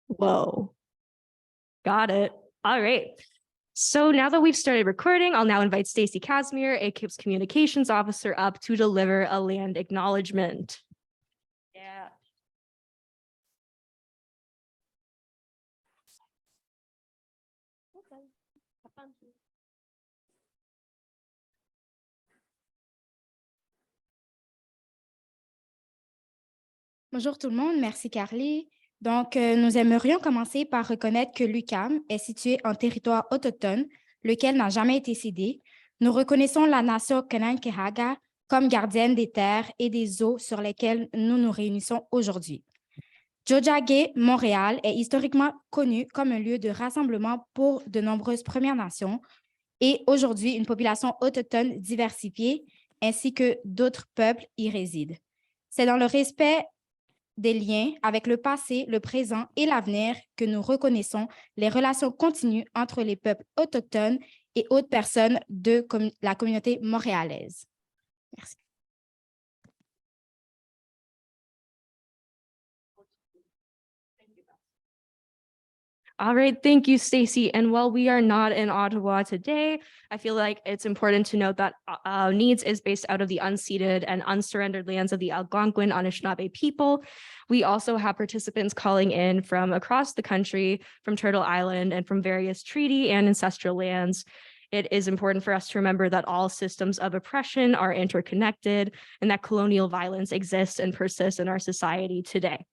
Whoa. Got it. All right. So now that we've started recording, I'll now invite Stacy Casimir, ACIP's communications officer, up to deliver a land acknowledgement. Yeah. Bonjour tout le monde, merci Carly. Donc, nous aimerions commencer par reconnaître que l'UQAM est situé en territoire autochtone, lequel n'a jamais été cédé. Nous reconnaissons la nation Kanankehaga comme gardienne des terres et des eaux sur lesquelles nous nous réunissons aujourd'hui. Tiohtià:ke, Montréal, est historiquement connu comme un lieu de rassemblement pour de nombreuses Premières Nations et aujourd'hui une population autochtone diversifiée ainsi que d'autres peuples y résident. C'est dans le respect des liens avec le passé, le présent et l'avenir que nous reconnaissons les relations continues entre les peuples autochtones et autres personnes de la communauté montréalaise. Merci. All right, thank you, Stacy. And while we are not in Ottawa today, I feel like it's important to note that NEEDS is based out of the unceded and unsurrendered lands of the Algonquin Anishinaabe people. We also have participants calling in from across the country, from Turtle Island, and from various treaty and ancestral lands. It is important for us to remember that all systems of oppression are interconnected and that colonial violence exists and persists in our society today.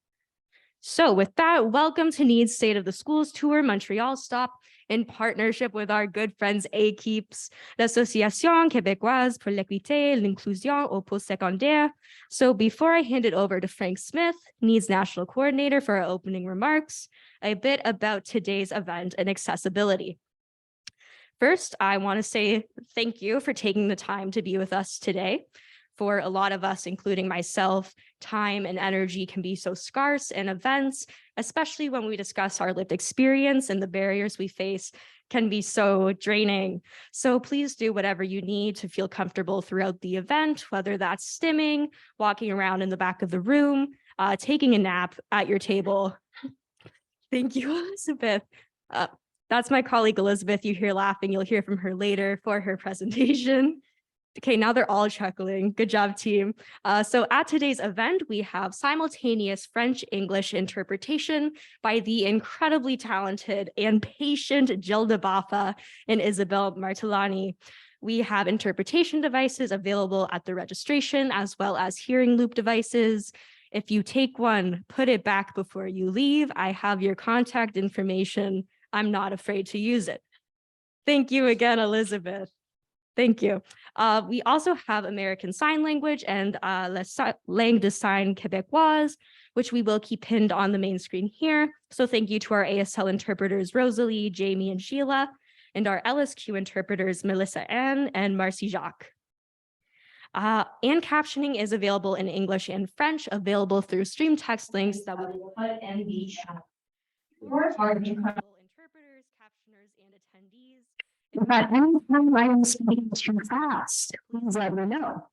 So with that, welcome to NEEDS State of the Schools Tour Montreal stop in partnership with our good friends ACIPS, l'Association Québécoise pour l'équité et l'inclusion au postsecondaire. So before I hand it over to Frank Smith, NEEDS National Coordinator, for our opening remarks, a bit about today's event and accessibility. First, I want to say thank you for taking the time to be with us today. For a lot of us, including myself, time and energy can be so scarce in events, especially when we discuss our lived experience, and the barriers we face can be so draining. So please do whatever you need to feel comfortable throughout the event, whether that's stimming, walking around in the back of the room, taking a nap at your table. Thank you, Elizabeth. That's my colleague, Elizabeth. You hear laughing. You'll hear from her later for her presentation. Okay, now they're all chuckling. Good job, team. So at today's event, we have simultaneous French-English interpretation by the incredibly talented and patient Gilda Baffa and Isabel Martellani. We have interpretation devices available at the registration, as well as hearing loop devices. If you take one, put it back before you leave. I have your contact information. I'm not afraid to use it. Thank you again, Elizabeth. Thank you. We also have American Sign Language and La Langue de Signes Québécoise, which we will keep pinned on the main screen here. So thank you to our ASL interpreters, Rosalie, Jamie, and Sheila, and our LSQ interpreters, Melissa Ann and Marcy Jacques. And captioning is available in English and French, available through stream text links that we will put in the chat. For our incredible interpreters, captioners, and attendees, if at any time I am speaking too fast, please let me know.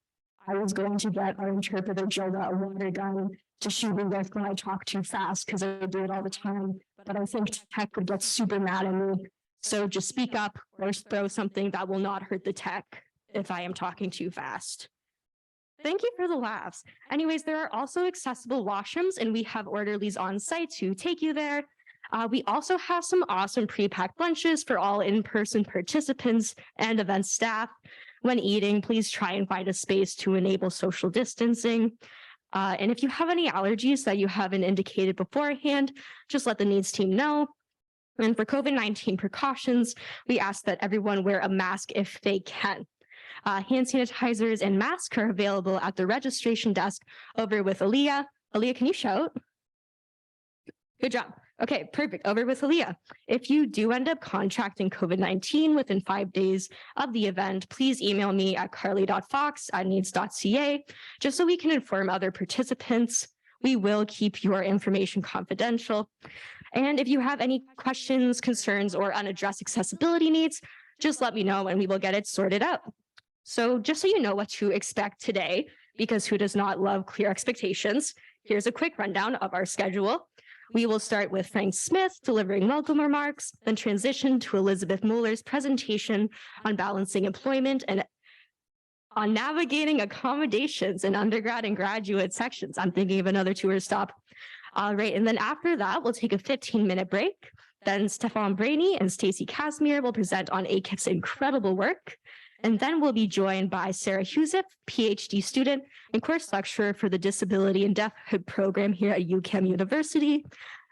I was going to get our interpreter Gilda a water gun to shoot me with when I talk too fast, because I do it all the time, but I think tech would get super mad at me. So just speak up or throw something that will not hurt the tech if I am talking too fast. Thank you for the laughs. Anyways, there are also accessible washrooms, and we have orderlies on site to take you there. We also have some awesome pre-packed lunches for all in-person participants and event staff. When eating, please try and find a space to enable social distancing. And if you have any allergies that you haven't indicated beforehand, just let the NEEDS team know. And for COVID-19 precautions, we ask that everyone wear a mask if they can. Hand sanitizers and masks are available at the registration desk over with Aaliyah. Aaliyah, can you shout? Good job. Okay, perfect. Over with Aaliyah. If you do end up contracting COVID-19 within 5 days of the event, please email me at carly.fox@needs.ca, just so we can inform other participants. We will keep your information confidential. And if you have any questions, concerns, or unaddressed accessibility needs, just let me know and we will get it sorted out. So just so you know what to expect today, because who does not love clear expectations, here's a quick rundown of our schedule. We will start with Frank Smith delivering welcome remarks, then transition to Elizabeth Muller's presentation on balancing employment and on navigating accommodations in undergrad and graduate sections. I'm thinking of another tour stop. All right, and then after that, we'll take a 15-minute break. Then Stefan Brainy and Stacey Casimir will present on ACIP's incredible work. And then we'll be joined by Sarah Husip, PhD student and course lecturer for the Disability and Deafhood program here at UQAM University,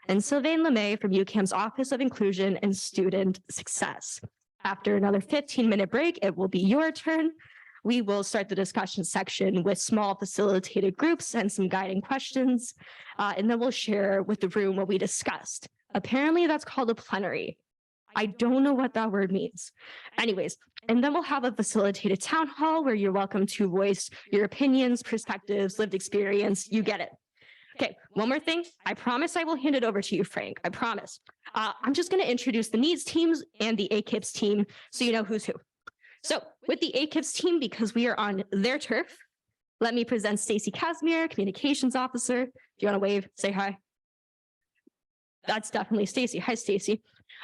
and Sylvain Lemay from UQAM's Office of Inclusion and Student Success. After another 15-minute break, it will be your turn. We will start the discussion section with small facilitated groups and some guiding questions, and then we'll share with the room what we discussed. Apparently, that's called a plenary. I don't know what that word means. Anyways, and then we'll have a facilitated town hall where you're welcome to voice your opinions, perspectives, lived experience. You get it. Okay, one more thing. I promise I will hand it over to you, Frank. I promise. I'm just going to introduce the needs teams and the ACIPS team so you know who's who. So with the ACIPS team, because we are on their turf, let me present Stacey Casimir, communications officer. If you want to wave, say hi. That's definitely Stacey. Hi, Stacey.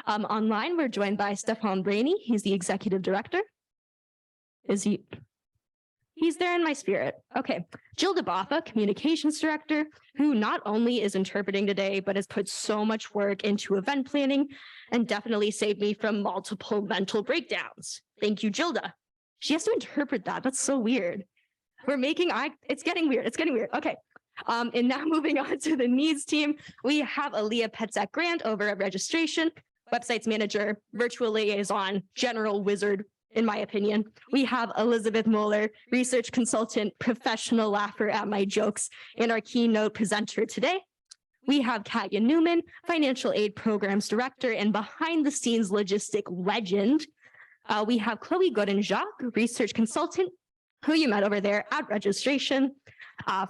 Online, we're joined by Stefan Brainy. He's the executive director. Is he? He's there in my spirit. Okay. Jill DeBoffa, communications director, who not only is interpreting today, but has put so much work into event planning and definitely saved me from multiple mental breakdowns. Thank you, Jilda. She has to interpret that. That's so weird. It's getting weird. It's getting weird. Okay. And now moving on to the needs team, we have Aaliyah Petzak Grant over at registration, websites manager, virtual liaison, general wizard, in my opinion. We have Elizabeth Muller, research consultant, professional laugher at my jokes, and our keynote presenter today. We have Katya Newman, financial aid programs director and behind the scenes logistic legend. We have Chloe Godin-Jacques, research consultant, who you met over there at registration.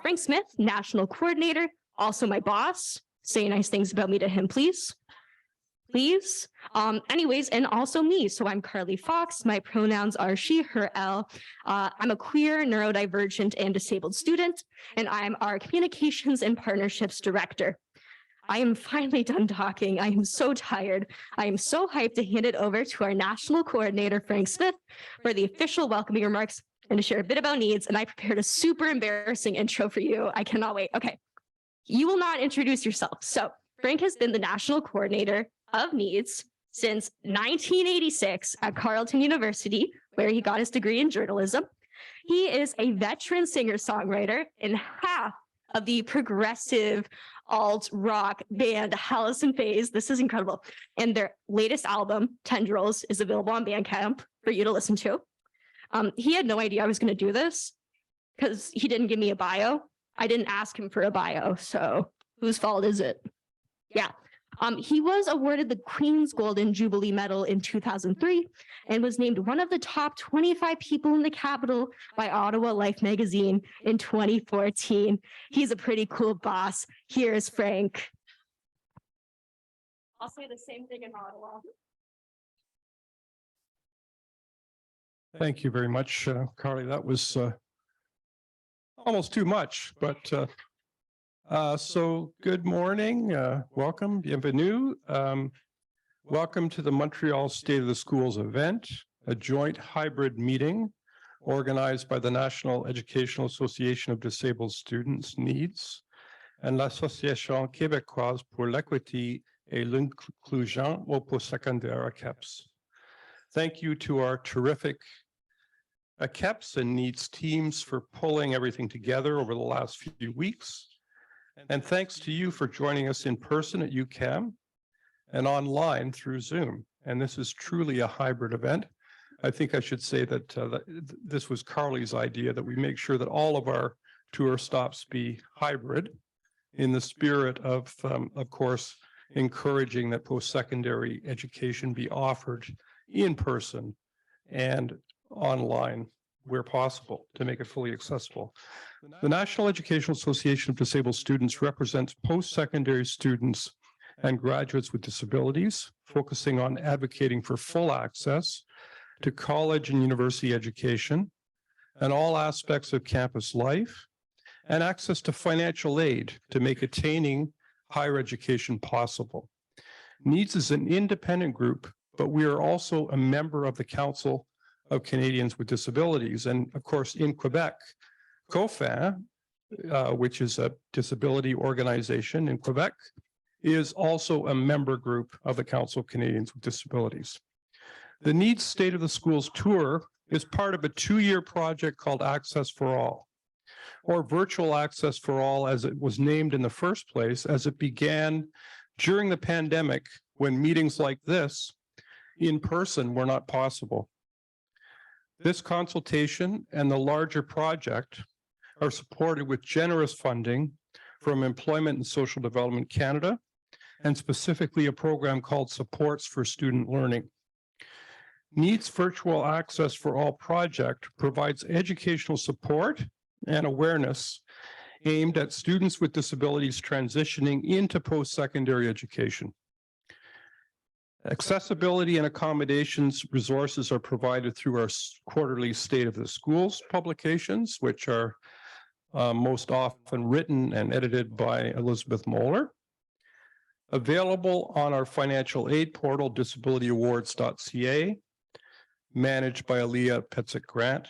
Frank Smith, national coordinator, also my boss. Say nice things about me to him, please. Please. Anyways, and also me. So I'm Carly Fox. My pronouns are she, her, elle. I'm a queer, neurodivergent, and disabled student, and I'm our communications and partnerships director. I am finally done talking. I am so tired. I am so hyped to hand it over to our national coordinator, Frank Smith, for the official welcoming remarks and to share a bit about needs. And I prepared a super embarrassing intro for you. I cannot wait. Okay. You will not introduce yourself. So Frank has been the national coordinator of needs since 1986 at Carleton University, where he got his degree in journalism. He is a veteran singer-songwriter in half of the progressive alt rock band Hallison Phase. This is incredible. And their latest album, Tendrils, is available on Bandcamp for you to listen to. He had no idea I was going to do this because he didn't give me a bio. I didn't ask him for a bio, so whose fault is it? Yeah. He was awarded the Queen's Golden Jubilee Medal in 2003 and was named one of the top 25 people in the capital by Ottawa Life magazine in 2014. He's a pretty cool boss. Here's Frank. I'll say the same thing in Ottawa. Thank you very much, Carly. That was almost too much, but so good morning. Welcome, bienvenue. Welcome to the Montreal State of the Schools event, a joint hybrid meeting organized by the National Educational Association of Disabled Students Needs and l'Association québécoise pour l'équité et l'inclusion au postsecondaire ACEPS. Thank you to our terrific ACEPS and needs teams for pulling everything together over the last few weeks. And thanks to you for joining us in person at UQAM and online through Zoom. And this is truly a hybrid event. I think I should say that this was Carly's idea, that we make sure that all of our tour stops be hybrid in the spirit of course, encouraging that post-secondary education be offered in person and online where possible to make it fully accessible. The National Educational Association of Disabled Students represents post-secondary students and graduates with disabilities, focusing on advocating for full access to college and university education and all aspects of campus life, and access to financial aid to make attaining higher education possible. NEEDS is an independent group, but we are also a member of the Council of Canadians with Disabilities. And of course, in Quebec, COFIN, which is a disability organization in Quebec, is also a member group of the Council of Canadians with Disabilities. The NEEDS State of the Schools tour is part of a 2-year project called Access for All, or Virtual Access for All, as it was named in the first place, as it began during the pandemic when meetings like this in person were not possible. This consultation and the larger project are supported with generous funding from Employment and Social Development Canada, and specifically a program called Supports for Student Learning. NEEDS Virtual Access for All project provides educational support and awareness aimed at students with disabilities transitioning into post-secondary education. Accessibility and accommodations resources are provided through our quarterly State of the Schools publications, which are most often written and edited by Elizabeth Moeller. Available on our financial aid portal, disabilityawards.ca, managed by Aaliyah Petzik Grant.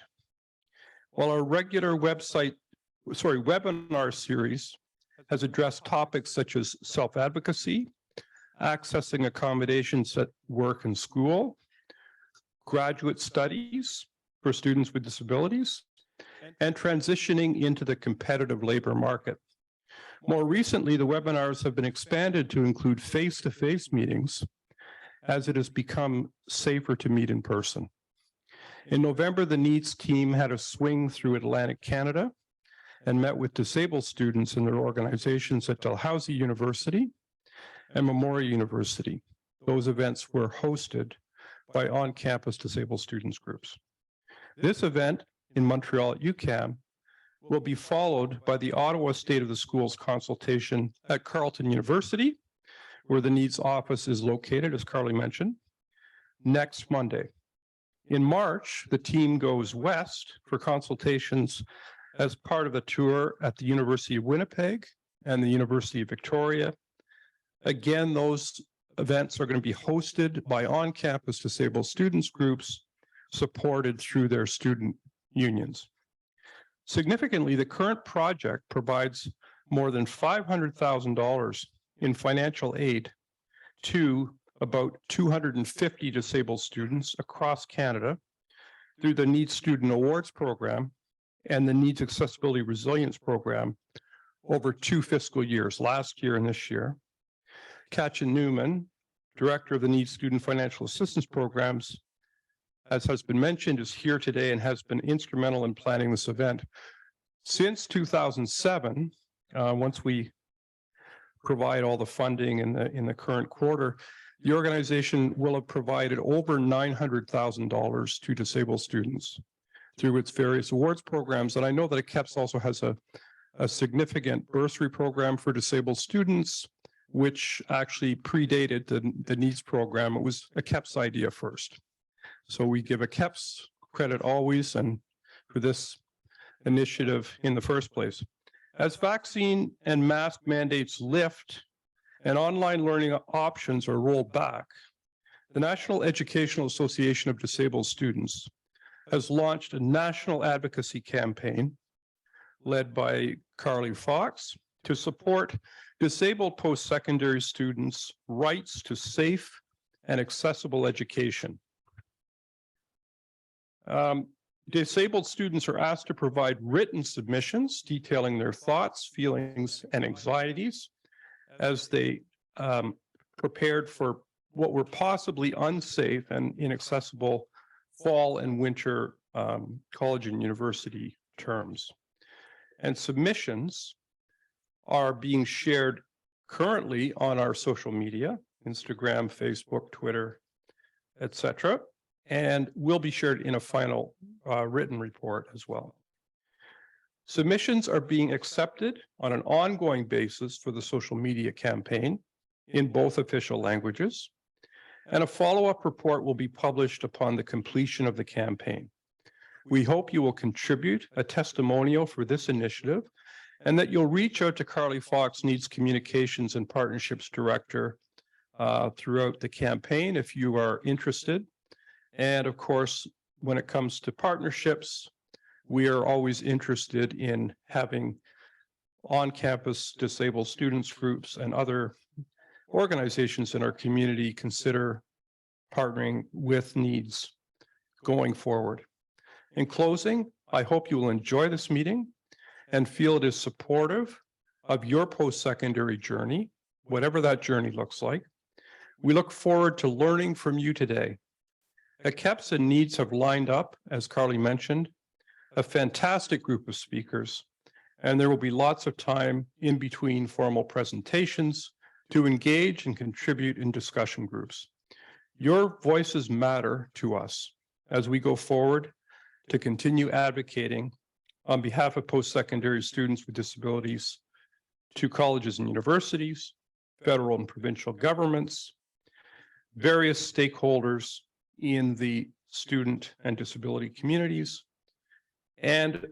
While our regular webinar series has addressed topics such as self-advocacy, accessing accommodations at work and school, graduate studies for students with disabilities, and transitioning into the competitive labor market. More recently, the webinars have been expanded to include face-to-face meetings as it has become safer to meet in person. In November, the NEEDS team had a swing through Atlantic Canada and met with disabled students in their organizations at Dalhousie University and Memorial University. Those events were hosted by on-campus disabled students groups. This event in Montreal at UQAM will be followed by the Ottawa State of the Schools consultation at Carleton University, where the NEEDS office is located, as Carly mentioned, next Monday. In March, the team goes west for consultations as part of a tour at the University of Winnipeg and the University of Victoria. Again, those events are going to be hosted by on-campus disabled students groups supported through their student unions. Significantly, the current project provides more than $500,000 in financial aid to about 250 disabled students across Canada through the NEEDS Student Awards Program and the NEEDS Accessibility Resilience Program over 2 fiscal years, last year and this year. Katja Newman, Director of the NEEDS Student Financial Assistance Programs, as has been mentioned, is here today and has been instrumental in planning this event. Since 2007, once we provide all the funding in the current quarter, the organization will have provided over $900,000 to disabled students through its various awards programs. And I know that KEPS also has a significant bursary program for disabled students, which actually predated the NEEDS program. It was a KEPS idea first. So we give a KEPS credit always, and for this initiative in the first place. As vaccine and mask mandates lift and online learning options are rolled back, the National Educational Association of Disabled Students has launched a national advocacy campaign led by Carly Fox to support disabled post-secondary students' rights to safe and accessible education. Disabled students are asked to provide written submissions detailing their thoughts, feelings, and anxieties as they prepared for what were possibly unsafe and inaccessible fall and winter college and university terms. And submissions are being shared currently on our social media, Instagram, Facebook, Twitter, etc., and will be shared in a final written report as well. Submissions are being accepted on an ongoing basis for the social media campaign in both official languages, and a follow-up report will be published upon the completion of the campaign. We hope you will contribute a testimonial for this initiative and that you'll reach out to Carly Fox, Needs Communications and Partnerships Director, throughout the campaign if you are interested. And of course, when it comes to partnerships, we are always interested in having on-campus disabled students groups and other organizations in our community consider partnering with Needs going forward. In closing, I hope you will enjoy this meeting and feel it is supportive of your post-secondary journey, whatever that journey looks like. We look forward to learning from you today. ACEPS and Needs have lined up, as Carly mentioned, a fantastic group of speakers, and there will be lots of time in between formal presentations to engage and contribute in discussion groups. Your voices matter to us as we go forward to continue advocating on behalf of post-secondary students with disabilities to colleges and universities, federal and provincial governments, various stakeholders in the student and disability communities, and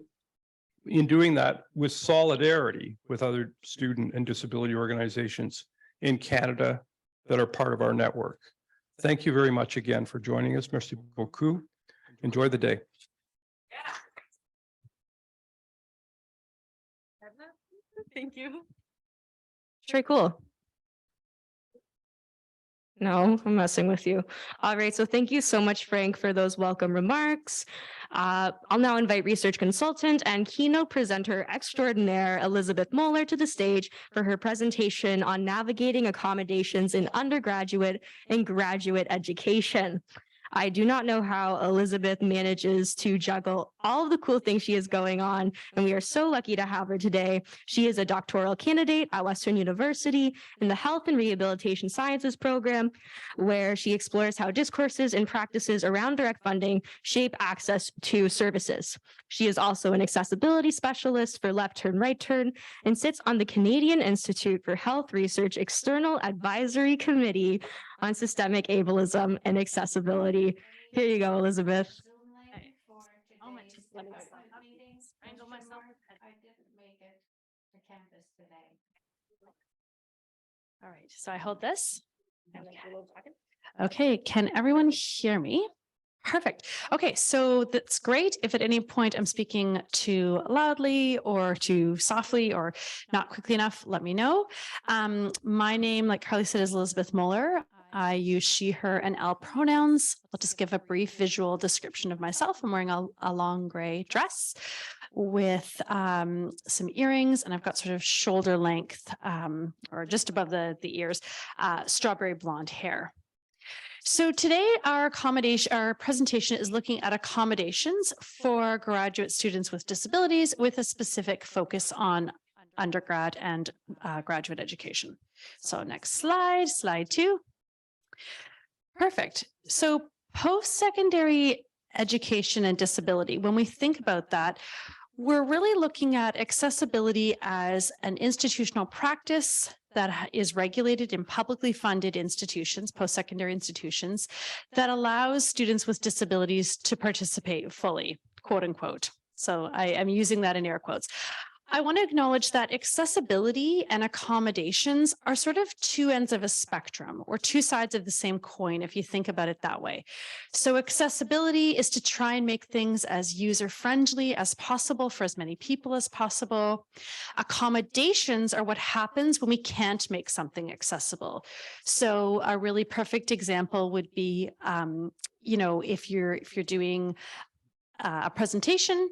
in doing that with solidarity with other student and disability organizations in Canada that are part of our network. Thank you very much again for joining us. Merci beaucoup. Enjoy the day. Thank you. Very cool. No, I'm messing with you. All right, so thank you so much, Frank, for those welcome remarks. I'll now invite research consultant and keynote presenter extraordinaire Elizabeth Moeller to the stage for her presentation on navigating accommodations in undergraduate and graduate education. I do not know how Elizabeth manages to juggle all of the cool things she has going on, and we are so lucky to have her today. She is a doctoral candidate at Western University in the Health and Rehabilitation Sciences program, where she explores how discourses and practices around direct funding shape access to services. She is also an accessibility specialist for Left Turn, Right Turn, and sits on the Canadian Institute for Health Research External Advisory Committee on Systemic Ableism and Accessibility. Here you go, Elizabeth. All right, so I hold this. Okay, can everyone hear me? Perfect. Okay, so that's great. If at any point I'm speaking too loudly or too softly or not quickly enough, let me know. My name, like Carly said, is Elizabeth Moeller. I use she, her, and L pronouns. I'll just give a brief visual description of myself. I'm wearing a long gray dress with some earrings, and I've got sort of shoulder length or just above the ears, strawberry blonde hair. So today our presentation is looking at accommodations for graduate students with disabilities with a specific focus on undergrad and graduate education. So next slide, slide 2. Perfect. So post-secondary education and disability, when we think about that, we're really looking at accessibility as an institutional practice that is regulated in publicly funded institutions, post-secondary institutions, that allows students with disabilities to participate fully, quote unquote. So I am using that in air quotes. I want to acknowledge that accessibility and accommodations are sort of two ends of a spectrum or two sides of the same coin, if you think about it that way. So accessibility is to try and make things as user-friendly as possible for as many people as possible. Accommodations are what happens when we can't make something accessible. So a really perfect example would be, if you're doing a presentation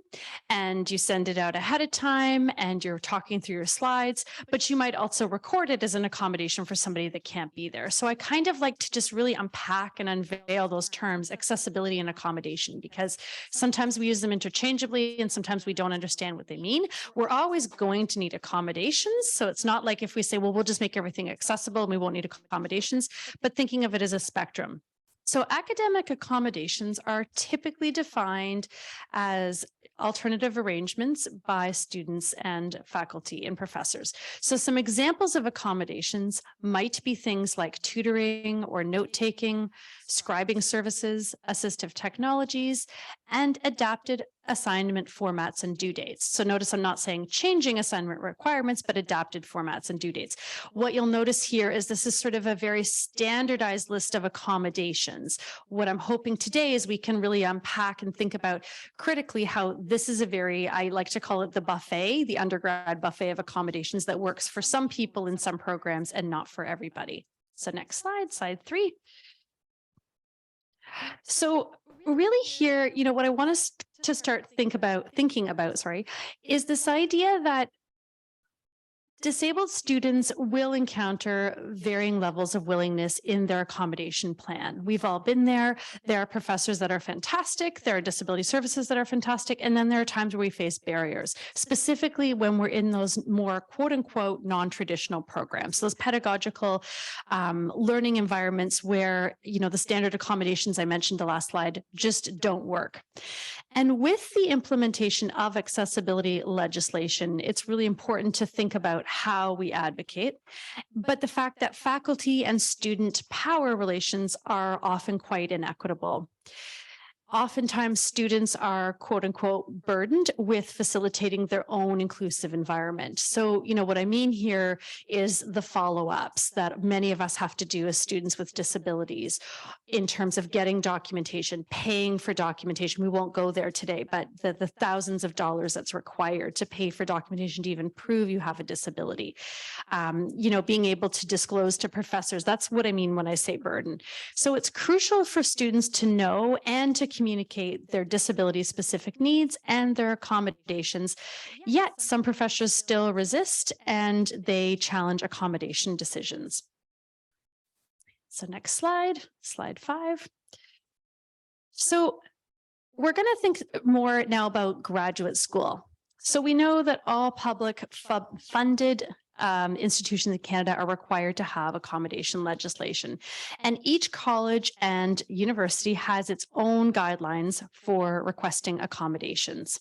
and you send it out ahead of time and you're talking through your slides, but you might also record it as an accommodation for somebody that can't be there. So I kind of like to just really unpack and unveil those terms, accessibility and accommodation, because sometimes we use them interchangeably and sometimes we don't understand what they mean. We're always going to need accommodations. So it's not like if we say, well, we'll just make everything accessible and we won't need accommodations, but thinking of it as a spectrum. So academic accommodations are typically defined as alternative arrangements by students and faculty and professors. So some examples of accommodations might be things like tutoring or note-taking, scribing services, assistive technologies, and adapted assignment formats and due dates. So notice I'm not saying changing assignment requirements, but adapted formats and due dates. What you'll notice here is this is sort of a very standardized list of accommodations. What I'm hoping today is we can really unpack and think about critically how this is a very, I like to call it the buffet, the undergrad buffet of accommodations that works for some people in some programs and not for everybody. So next slide, slide 3. So really here, what I want us to start thinking about, is this idea that disabled students will encounter varying levels of willingness in their accommodation plan. We've all been there. There are professors that are fantastic. There are disability services that are fantastic. And then there are times where we face barriers, specifically when we're in those more quote unquote non-traditional programs, those pedagogical learning environments where, the standard accommodations I mentioned the last slide just don't work. And with the implementation of accessibility legislation, it's really important to think about how we advocate, but the fact that faculty and student power relations are often quite inequitable. Oftentimes, students are quote unquote burdened with facilitating their own inclusive environment. So, what I mean here is the follow-ups that many of us have to do as students with disabilities in terms of getting documentation, paying for documentation. We won't go there today, but the thousands of dollars that's required to pay for documentation to even prove you have a disability. Being able to disclose to professors, that's what I mean when I say burden. So it's crucial for students to know and to communicate their disability-specific needs and their accommodations, yet some professors still resist and they challenge accommodation decisions. So next slide, slide 5. So we're going to think more now about graduate school. So we know that all public funded institutions in Canada are required to have accommodation legislation. And each college and university has its own guidelines for requesting accommodations.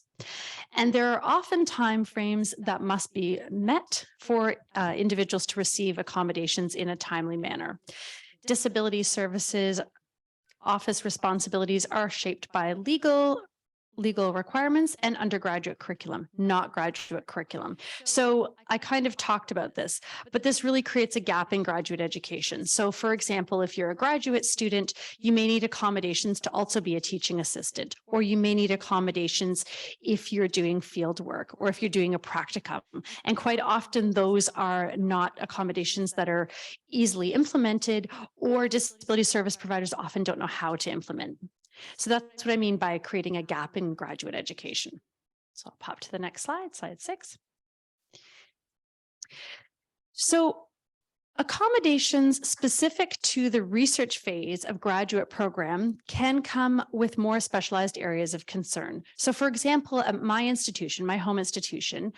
And there are often timeframes that must be met for individuals to receive accommodations in a timely manner. Disability services office responsibilities are shaped by legal requirements and undergraduate curriculum, not graduate curriculum. So I kind of talked about this, but this really creates a gap in graduate education. So for example, if you're a graduate student, you may need accommodations to also be a teaching assistant, or you may need accommodations if you're doing field work or if you're doing a practicum. And quite often those are not accommodations that are easily implemented, or disability service providers often don't know how to implement. So that's what I mean by creating a gap in graduate education. So I'll pop to the next slide, slide 6. So accommodations specific to the research phase of graduate program can come with more specialized areas of concern. So for example, at my institution, my home institution,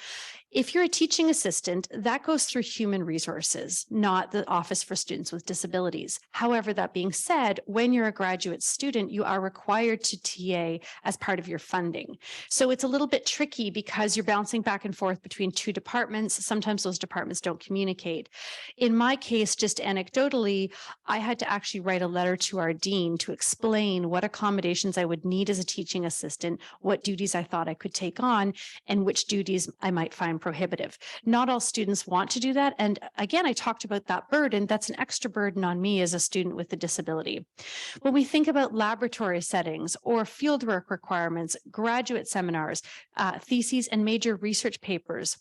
if you're a teaching assistant, that goes through human resources, not the Office for Students with Disabilities. However, that being said, when you're a graduate student, you are required to TA as part of your funding. So it's a little bit tricky because you're bouncing back and forth between two departments. Sometimes those departments don't communicate. In my case, just anecdotally, I had to actually write a letter to our dean to explain what accommodations I would need as a teaching assistant, what duties I thought I could take on, and which duties I might find prohibitive. Not all students want to do that. And again, I talked about that burden. That's an extra burden on me as a student with a disability. When we think about laboratory settings or fieldwork requirements, graduate seminars, theses, and major research papers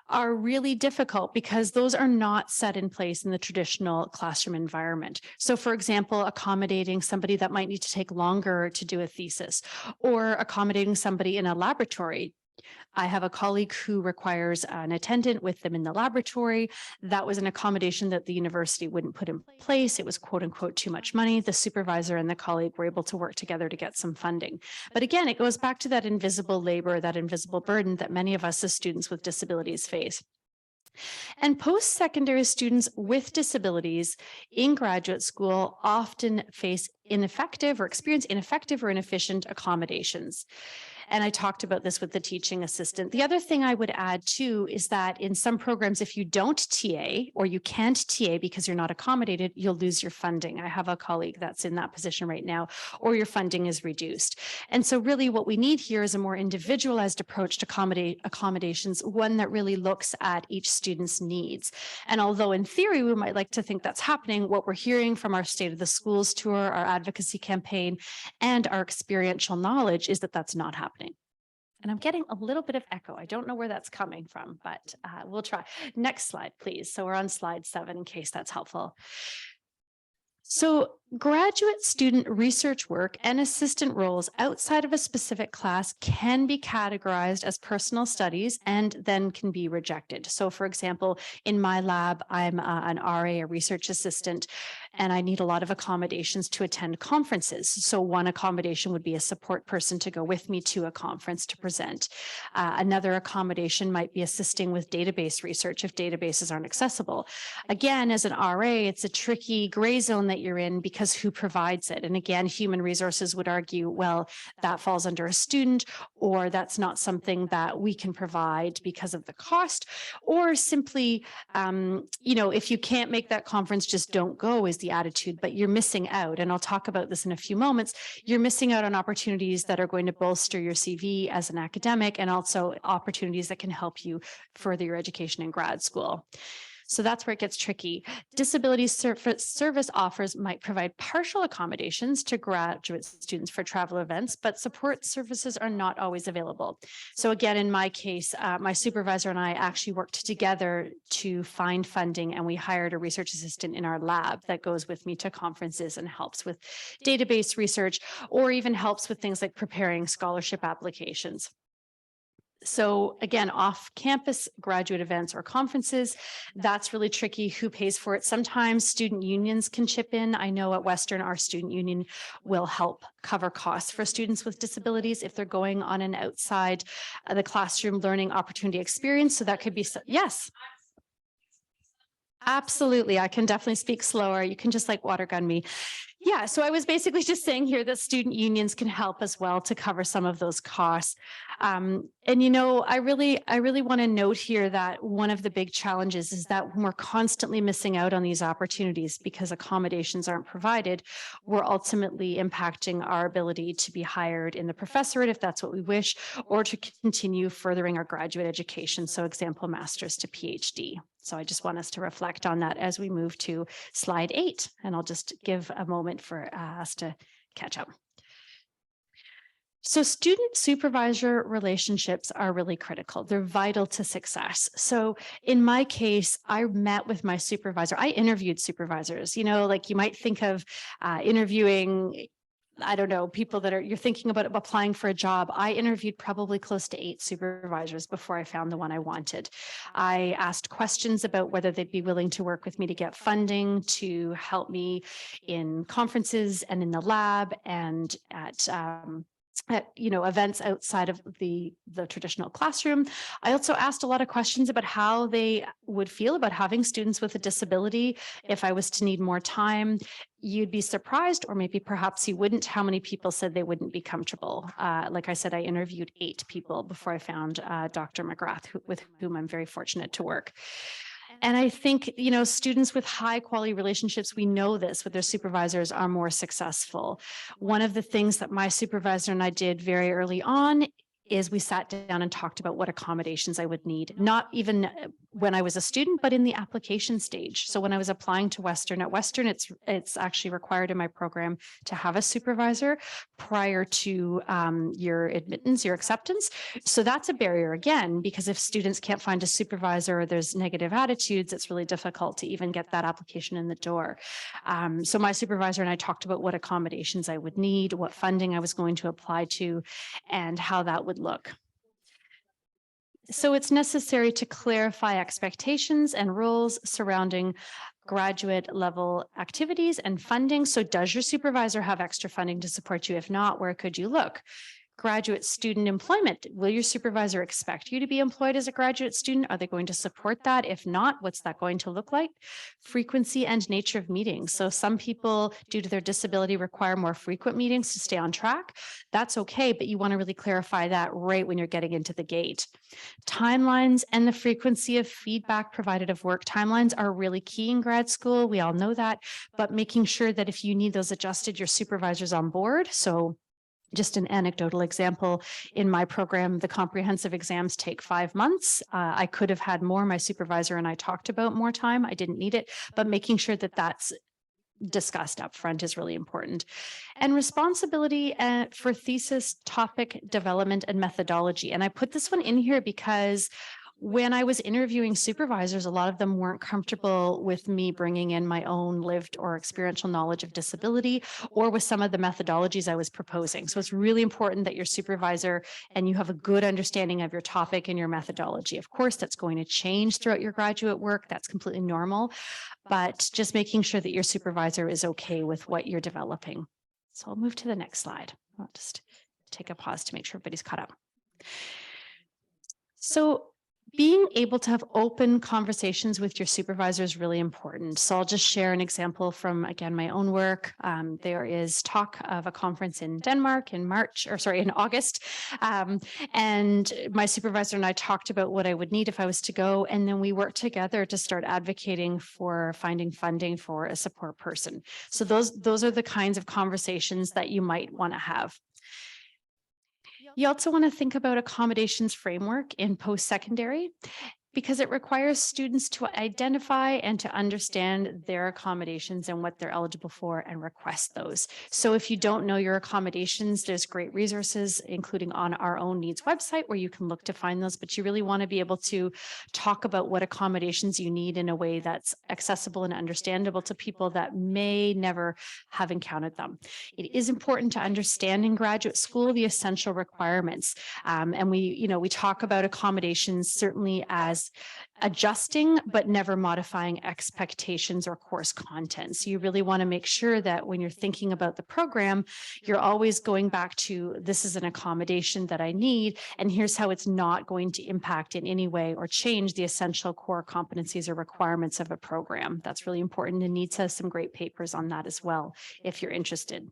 are really difficult because those are not set in place in the traditional classroom environment. So for example, accommodating somebody that might need to take longer to do a thesis, or accommodating somebody in a laboratory. I have a colleague who requires an attendant with them in the laboratory. That was an accommodation that the university wouldn't put in place. It was quote unquote too much money. The supervisor and the colleague were able to work together to get some funding. But again, it goes back to that invisible labor, that invisible burden that many of us as students with disabilities face. And post-secondary students with disabilities in graduate school often face ineffective or experience ineffective or inefficient accommodations. And I talked about this with the teaching assistant. The other thing I would add too is that in some programs, if you don't TA or you can't TA because you're not accommodated, you'll lose your funding. I have a colleague that's in that position right now, or your funding is reduced. And so really what we need here is a more individualized approach to accommodations, one that really looks at each student's needs. And although in theory, we might like to think that's happening, what we're hearing from our State of the Schools tour, our advocacy campaign, and our experiential knowledge is that that's not happening. And I'm getting a little bit of echo. I don't know where that's coming from, but we'll try. Next slide, please. So we're on slide 7 in case that's helpful. So graduate student research work and assistant roles outside of a specific class can be categorized as personal studies and then can be rejected. So for example, in my lab, I'm an RA, a research assistant, and I need a lot of accommodations to attend conferences. So one accommodation would be a support person to go with me to a conference to present. Another accommodation might be assisting with database research if databases aren't accessible. Again, as an RA, it's a tricky gray zone that you're in because who provides it? And again, human resources would argue, well, that falls under a student, or that's not something that we can provide because of the cost, or simply, if you can't make that conference, just don't go is the attitude, but you're missing out. And I'll talk about this in a few moments. You're missing out on opportunities that are going to bolster your CV as an academic, and also opportunities that can help you further your education in grad school. So that's where it gets tricky. Disability service offers might provide partial accommodations to graduate students for travel events, but support services are not always available. So again, in my case, my supervisor and I actually worked together to find funding, and we hired a research assistant in our lab that goes with me to conferences and helps with database research, or even helps with things like preparing scholarship applications. So again, off-campus graduate events or conferences, that's really tricky. Who pays for it? Sometimes student unions can chip in. I know at Western, our student union will help cover costs for students with disabilities if they're going on an outside the classroom learning opportunity experience. So that could be, yes. Absolutely. I can definitely speak slower. You can just water gun me. Yeah, so I was basically just saying here that student unions can help as well to cover some of those costs. And I really want to note here that one of the big challenges is that when we're constantly missing out on these opportunities because accommodations aren't provided, we're ultimately impacting our ability to be hired in the professorate if that's what we wish, or to continue furthering our graduate education. So example, master's to PhD. So I just want us to reflect on that as we move to slide 8, and I'll just give a moment for us to catch up. So student supervisor relationships are really critical. They're vital to success. So in my case, I met with my supervisor. I interviewed supervisors, you might think of interviewing, I don't know, people that you're thinking about applying for a job. I interviewed probably close to 8 supervisors before I found the one I wanted. I asked questions about whether they'd be willing to work with me to get funding to help me in conferences and in the lab and at events outside of the traditional classroom. I also asked a lot of questions about how they would feel about having students with a disability if I was to need more time. You'd be surprised, or maybe perhaps you wouldn't, how many people said they wouldn't be comfortable. Like I said, I interviewed 8 people before I found Dr. McGrath, with whom I'm very fortunate to work. And I think, students with high quality relationships, we know this with their supervisors, are more successful. One of the things that my supervisor and I did very early on is we sat down and talked about what accommodations I would need, not even when I was a student, but in the application stage. So when I was applying to Western, at Western, it's actually required in my program to have a supervisor prior to your admittance, your acceptance. So that's a barrier again, because if students can't find a supervisor or there's negative attitudes, it's really difficult to even get that application in the door. So my supervisor and I talked about what accommodations I would need, what funding I was going to apply to, and how that would look. So it's necessary to clarify expectations and rules surrounding graduate level activities and funding. So does your supervisor have extra funding to support you? If not, where could you look? Graduate student employment. Will your supervisor expect you to be employed as a graduate student? Are they going to support that? If not, what's that going to look like? Frequency and nature of meetings. So some people, due to their disability, require more frequent meetings to stay on track. That's okay, but you want to really clarify that right when you're getting into the gate. Timelines and the frequency of feedback provided of work. Timelines are really key in grad school. We all know that, but making sure that if you need those adjusted, your supervisor's on board. So just an anecdotal example, in my program, the comprehensive exams take 5 months. I could have had more. My supervisor and I talked about more time. I didn't need it, but making sure that that's discussed up front is really important. And responsibility for thesis topic development and methodology. And I put this one in here because when I was interviewing supervisors, a lot of them weren't comfortable with me bringing in my own lived or experiential knowledge of disability or with some of the methodologies I was proposing. So it's really important that your supervisor and you have a good understanding of your topic and your methodology. Of course, that's going to change throughout your graduate work. That's completely normal, but just making sure that your supervisor is okay with what you're developing. So I'll move to the next slide. I'll just take a pause to make sure everybody's caught up. So being able to have open conversations with your supervisor is really important. So I'll just share an example from, again, my own work. There is talk of a conference in Denmark in August. And my supervisor and I talked about what I would need if I was to go. And then we worked together to start advocating for finding funding for a support person. So those are the kinds of conversations that you might want to have. You also want to think about accommodations framework in post-secondary because it requires students to identify and to understand their accommodations and what they're eligible for and request those. So if you don't know your accommodations, there's great resources, including on our own needs website where you can look to find those, but you really want to be able to talk about what accommodations you need in a way that's accessible and understandable to people that may never have encountered them. It is important to understand in graduate school the essential requirements. And we talk about accommodations certainly as adjusting, but never modifying expectations or course content. So you really want to make sure that when you're thinking about the program, you're always going back to, this is an accommodation that I need, and here's how it's not going to impact in any way or change the essential core competencies or requirements of a program. That's really important, and NEEDS has some great papers on that as well, if you're interested.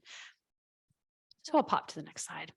So I'll pop to the next slide.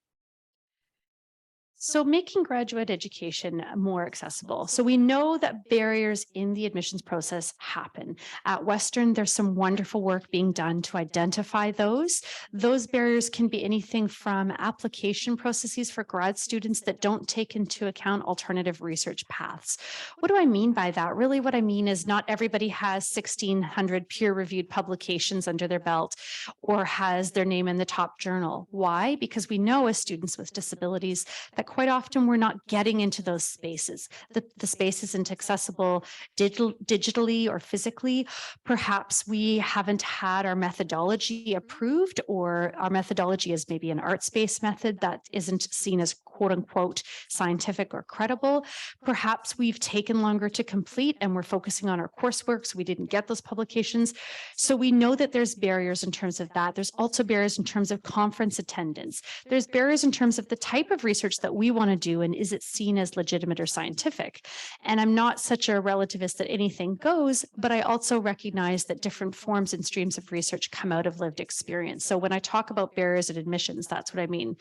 So making graduate education more accessible. So we know that barriers in the admissions process happen. At Western, there's some wonderful work being done to identify those. Those barriers can be anything from application processes for grad students that don't take into account alternative research paths. What do I mean by that? Really, what I mean is not everybody has 1,600 peer-reviewed publications under their belt or has their name in the top journal. Why? Because we know as students with disabilities that quite often we're not getting into those spaces. The space isn't accessible digitally or physically. Perhaps we haven't had our methodology approved, or our methodology is maybe an arts-based method that isn't seen as quote unquote scientific or credible. Perhaps we've taken longer to complete and we're focusing on our coursework, so we didn't get those publications. So we know that there's barriers in terms of that. There's also barriers in terms of conference attendance. There's barriers in terms of the type of research that we want to do, and is it seen as legitimate or scientific? And I'm not such a relativist that anything goes, but I also recognize that different forms and streams of research come out of lived experience. So when I talk about barriers at admissions, that's what I mean.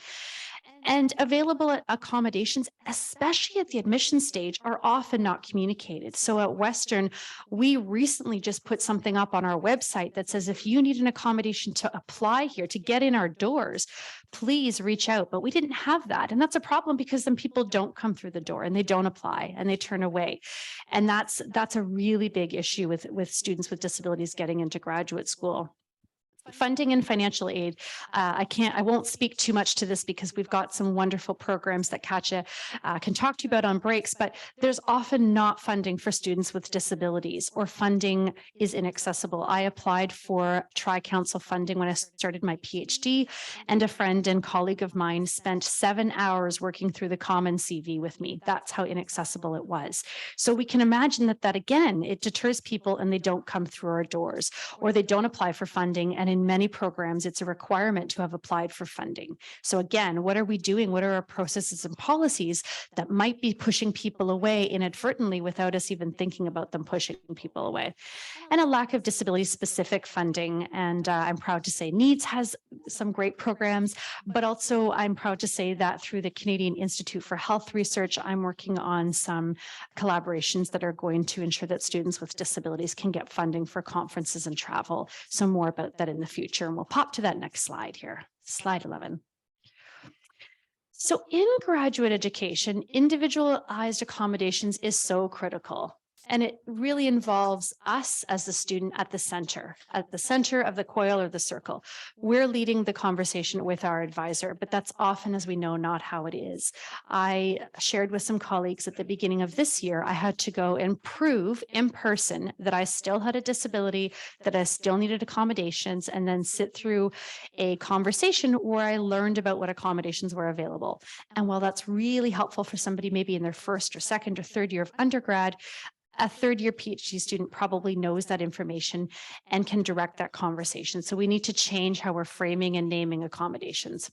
And available accommodations, especially at the admission stage, are often not communicated. So at Western, we recently just put something up on our website that says, if you need an accommodation to apply here, to get in our doors, please reach out. But we didn't have that. And that's a problem because then people don't come through the door and they don't apply and they turn away. And that's a really big issue with students with disabilities getting into graduate school. Funding and financial aid. I won't speak too much to this because we've got some wonderful programs that Katja can talk to you about on breaks, but there's often not funding for students with disabilities, or funding is inaccessible. I applied for Tri-Council funding when I started my PhD, and a friend and colleague of mine spent 7 hours working through the Common CV with me. That's how inaccessible it was. So we can imagine that again, it deters people and they don't come through our doors, or they don't apply for funding, and in many programs, it's a requirement to have applied for funding. So again, what are we doing? What are our processes and policies that might be pushing people away inadvertently without us even thinking about them pushing people away? And a lack of disability-specific funding. And I'm proud to say NEEDS has some great programs, but also I'm proud to say that through the Canadian Institute for Health Research, I'm working on some collaborations that are going to ensure that students with disabilities can get funding for conferences and travel. So more about that in the future. And we'll pop to that next slide here, slide 11. So in graduate education, individualized accommodations is so critical. And it really involves us as the student at the center of the coil or the circle. We're leading the conversation with our advisor, but that's often, as we know, not how it is. I shared with some colleagues at the beginning of this year, I had to go and prove in person that I still had a disability, that I still needed accommodations, and then sit through a conversation where I learned about what accommodations were available. And while that's really helpful for somebody maybe in their first or second or third year of undergrad, a third-year PhD student probably knows that information and can direct that conversation. So we need to change how we're framing and naming accommodations.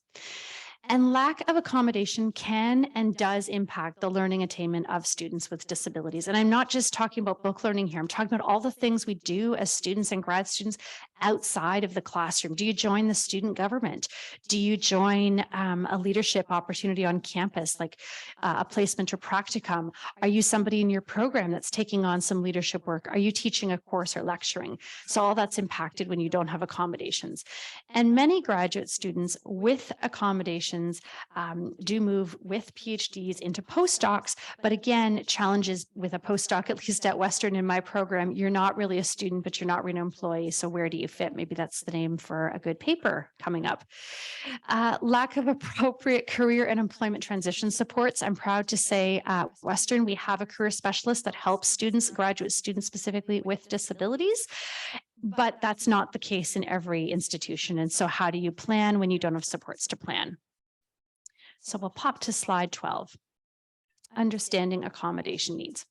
And lack of accommodation can and does impact the learning attainment of students with disabilities. And I'm not just talking about book learning here. I'm talking about all the things we do as students and grad students outside of the classroom. Do you join the student government? Do you join a leadership opportunity on campus, like a placement or practicum? Are you somebody in your program that's taking on some leadership work? Are you teaching a course or lecturing? So all that's impacted when you don't have accommodations. And many graduate students with accommodations do move with PhDs into postdocs, but again, challenges with a postdoc, at least at Western in my program, you're not really a student, but you're not really an employee. So where do you fit? Maybe that's the name for a good paper coming up. Lack of appropriate career and employment transition supports. I'm proud to say at Western, we have a career specialist that helps students, graduate students specifically with disabilities. But that's not the case in every institution. And so how do you plan when you don't have supports to plan? So we'll pop to slide 12, understanding accommodation needs.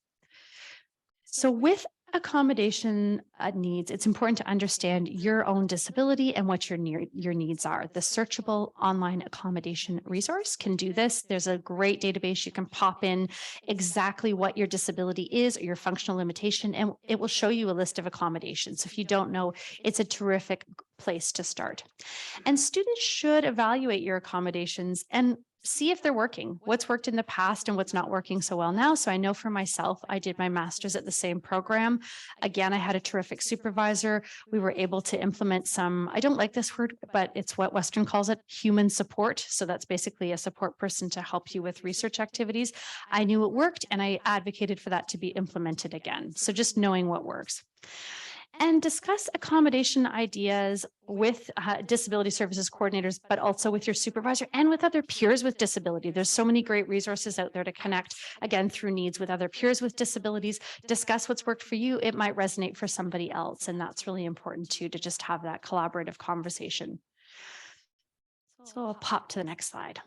So with accommodation needs, it's important to understand your own disability and what your needs are. The searchable online accommodation resource can do this. There's a great database. You can pop in exactly what your disability is or your functional limitation, and it will show you a list of accommodations. If you don't know, it's a terrific place to start. And students should evaluate your accommodations and see if they're working, what's worked in the past and what's not working so well now. So I know for myself, I did my master's at the same program. Again, I had a terrific supervisor. We were able to implement some, I don't like this word, but it's what Western calls it, human support. So that's basically a support person to help you with research activities. I knew it worked and I advocated for that to be implemented again. So just knowing what works. And discuss accommodation ideas with disability services coordinators, but also with your supervisor and with other peers with disability. There's so many great resources out there to connect, again, through needs with other peers with disabilities. Discuss what's worked for you. It might resonate for somebody else. And that's really important too, to just have that collaborative conversation. So I'll pop to the next slide.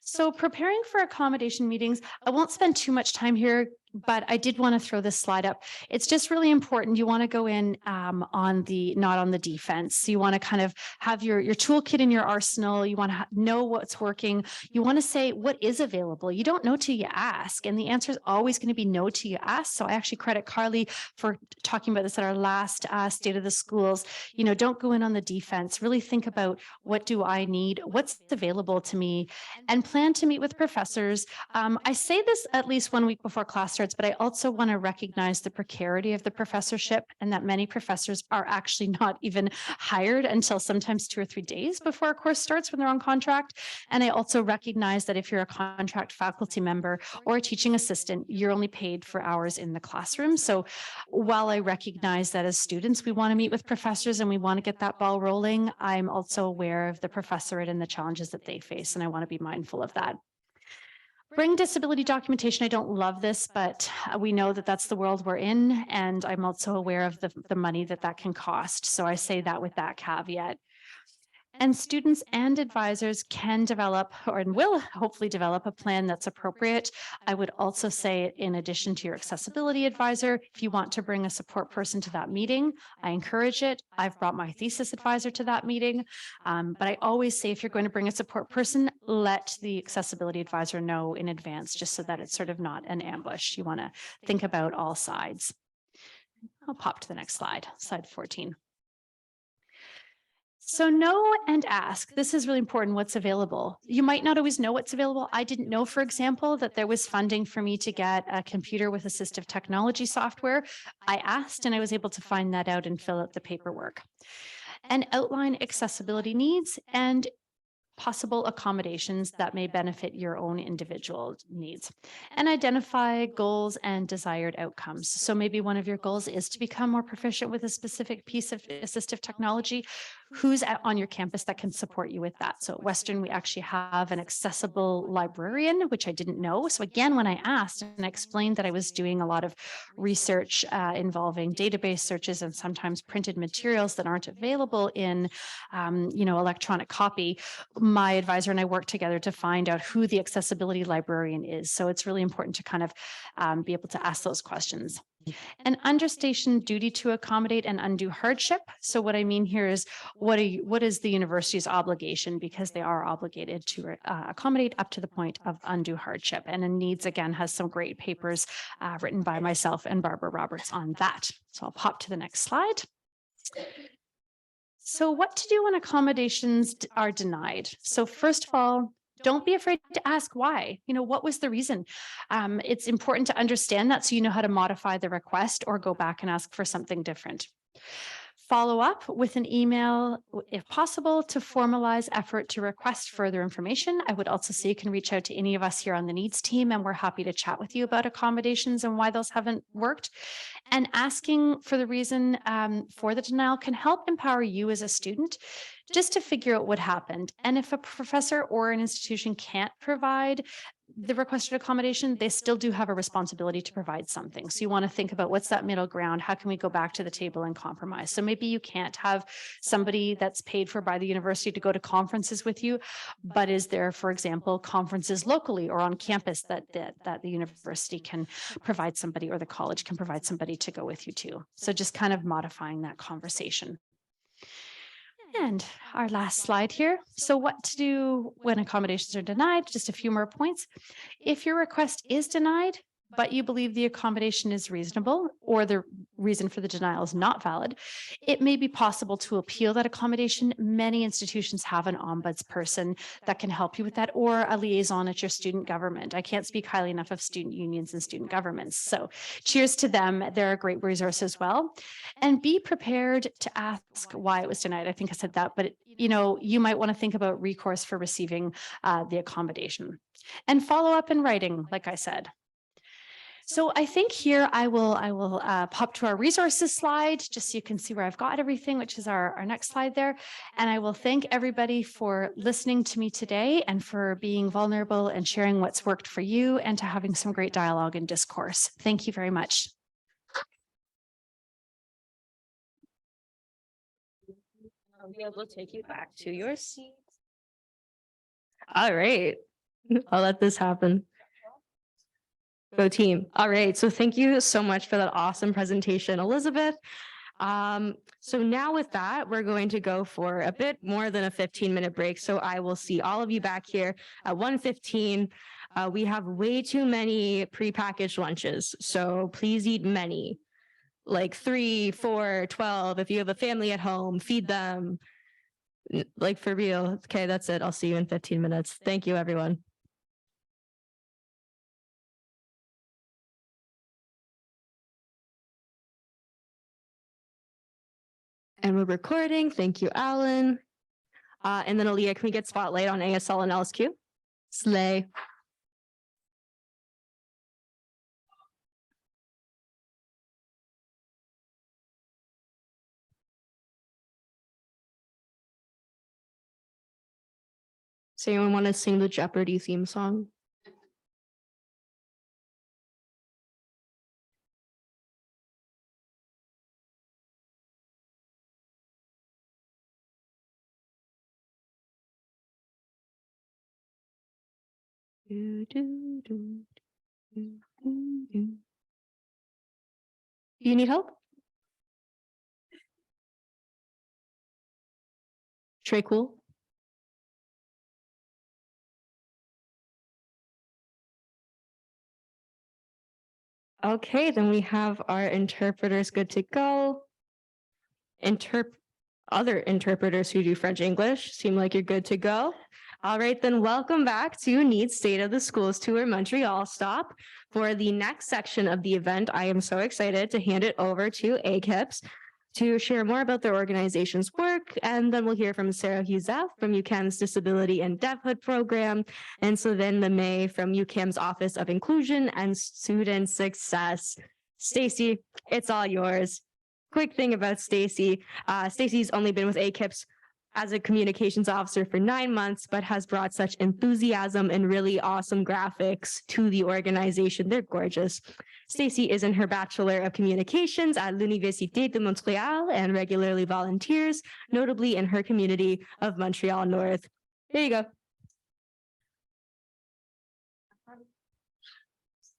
So preparing for accommodation meetings, I won't spend too much time here, but I did want to throw this slide up. It's just really important. You want to go in not on the defense. You want to kind of have your toolkit in your arsenal. You want to know what's working. You want to say what is available. You don't know till you ask, and the answer is always going to be no till you ask. So I actually credit Carly for talking about this at our last State of the Schools. You know, don't go in on the defense. Really think about, what do I need? What's available to me? And plan to meet with professors. I say this at least 1 week before class starts, but I also want to recognize the precarity of the professorship and that many professors are actually not even hired until sometimes 2 or 3 days before a course starts when they're on contract. And I also recognize that if you're a contract faculty member or a teaching assistant, you're only paid for hours in the classroom. So while I recognize that as students, we want to meet with professors and we want to get that ball rolling, I'm also aware of the professorate and the challenges that they face, and I want to be mindful of that. Bring disability documentation. I don't love this, but we know that that's the world we're in. And I'm also aware of the money that can cost. So I say that with that caveat. And students and advisors can develop or will hopefully develop a plan that's appropriate. I would also say, in addition to your accessibility advisor, if you want to bring a support person to that meeting, I encourage it. I've brought my thesis advisor to that meeting. But I always say, if you're going to bring a support person, let the accessibility advisor know in advance, just so that it's sort of not an ambush. You want to think about all sides. I'll pop to the next slide, slide 14. So know and ask. This is really important, what's available. You might not always know what's available. I didn't know, for example, that there was funding for me to get a computer with assistive technology software. I asked and I was able to find that out and fill out the paperwork. And outline accessibility needs and possible accommodations that may benefit your own individual needs, and identify goals and desired outcomes. So maybe one of your goals is to become more proficient with a specific piece of assistive technology. Who's on your campus that can support you with that? So at Western, we actually have an accessible librarian, which I didn't know. So again, when I asked and I explained that I was doing a lot of research involving database searches and sometimes printed materials that aren't available in, electronic copy, my advisor and I worked together to find out who the accessibility librarian is. So it's really important to kind of be able to ask those questions. An understation duty to accommodate and undue hardship. So what I mean here is, what is the university's obligation, because they are obligated to accommodate up to the point of undue hardship. And in Needs, again, has some great papers written by myself and Barbara Roberts on that. So I'll pop to the next slide. So what to do when accommodations are denied? So first of all, don't be afraid to ask why. What was the reason? It's important to understand that so you know how to modify the request or go back and ask for something different. Follow up with an email, if possible, to formalize effort to request further information. I would also say you can reach out to any of us here on the Needs team, and we're happy to chat with you about accommodations and why those haven't worked. And asking for the reason for the denial can help empower you as a student just to figure out what happened. And if a professor or an institution can't provide the requested accommodation, they still do have a responsibility to provide something. So you want to think about, what's that middle ground? How can we go back to the table and compromise? So maybe you can't have somebody that's paid for by the university to go to conferences with you, but is there, for example, conferences locally or on campus that the university can provide somebody, or the college can provide somebody to go with you too? So just kind of modifying that conversation. And our last slide here. So what to do when accommodations are denied? Just a few more points. If your request is denied, but you believe the accommodation is reasonable, or the reason for the denial is not valid, it may be possible to appeal that accommodation. Many institutions have an ombudsperson that can help you with that, or a liaison at your student government. I can't speak highly enough of student unions and student governments. So cheers to them. They're a great resource as well. And be prepared to ask why it was denied. I think I said that, but you might want to think about recourse for receiving the accommodation, and follow up in writing, like I said. So I think here I will pop to our resources slide, just so you can see where I've got everything, which is our next slide there. And I will thank everybody for listening to me today, and for being vulnerable and sharing what's worked for you, and to having some great dialogue and discourse. Thank you very much. I'll be able to take you back to your seat. All right. I'll let this happen. Go team. All right. So thank you so much for that awesome presentation, Elizabeth. So now with that, we're going to go for a bit more than a 15-minute break. So I will see all of you back here at 1:15. We have way too many prepackaged lunches, so please eat many, like 3, 4, 12. If you have a family at home, feed them. Like, for real. Okay, that's it. I'll see you in 15 minutes. Thank you, everyone. And we're recording. Thank you, Alan. And then Aaliyah, can we get spotlight on ASL and LSQ? Slay. So anyone want to sing the Jeopardy theme song? Do, do, do, do, do, do. You need help? Trey, cool. Okay, then we have our interpreters good to go. Other interpreters who do French English seem like you're good to go. All right, then welcome back to Needs State of the Schools Tour Montreal stop. For the next section of the event, I am so excited to hand it over to ACIPS to share more about their organization's work. And then we'll hear from Sarah Huzef from UCAM's Disability and Deafhood Program, and Sylvain Lemay from UCAM's Office of Inclusion and Student Success. Stacy, it's all yours. Quick thing about Stacy. Stacy's only been with ACIPS as a communications officer for 9 months, but has brought such enthusiasm and really awesome graphics to the organization. They're gorgeous. Stacy is in her Bachelor of Communications at l'Université de Montreal and regularly volunteers, notably in her community of Montreal North. There you go.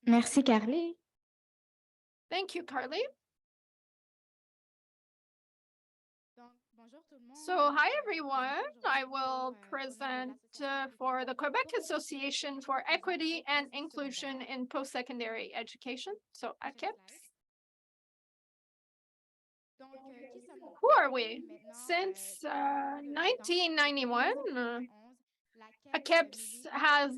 Merci, Carly. Thank you, Carly. So, hi everyone. I will present for the Quebec Association for Equity and Inclusion in Post-Secondary Education, so ACIPS. Who are we? Since 1991, ACIPS has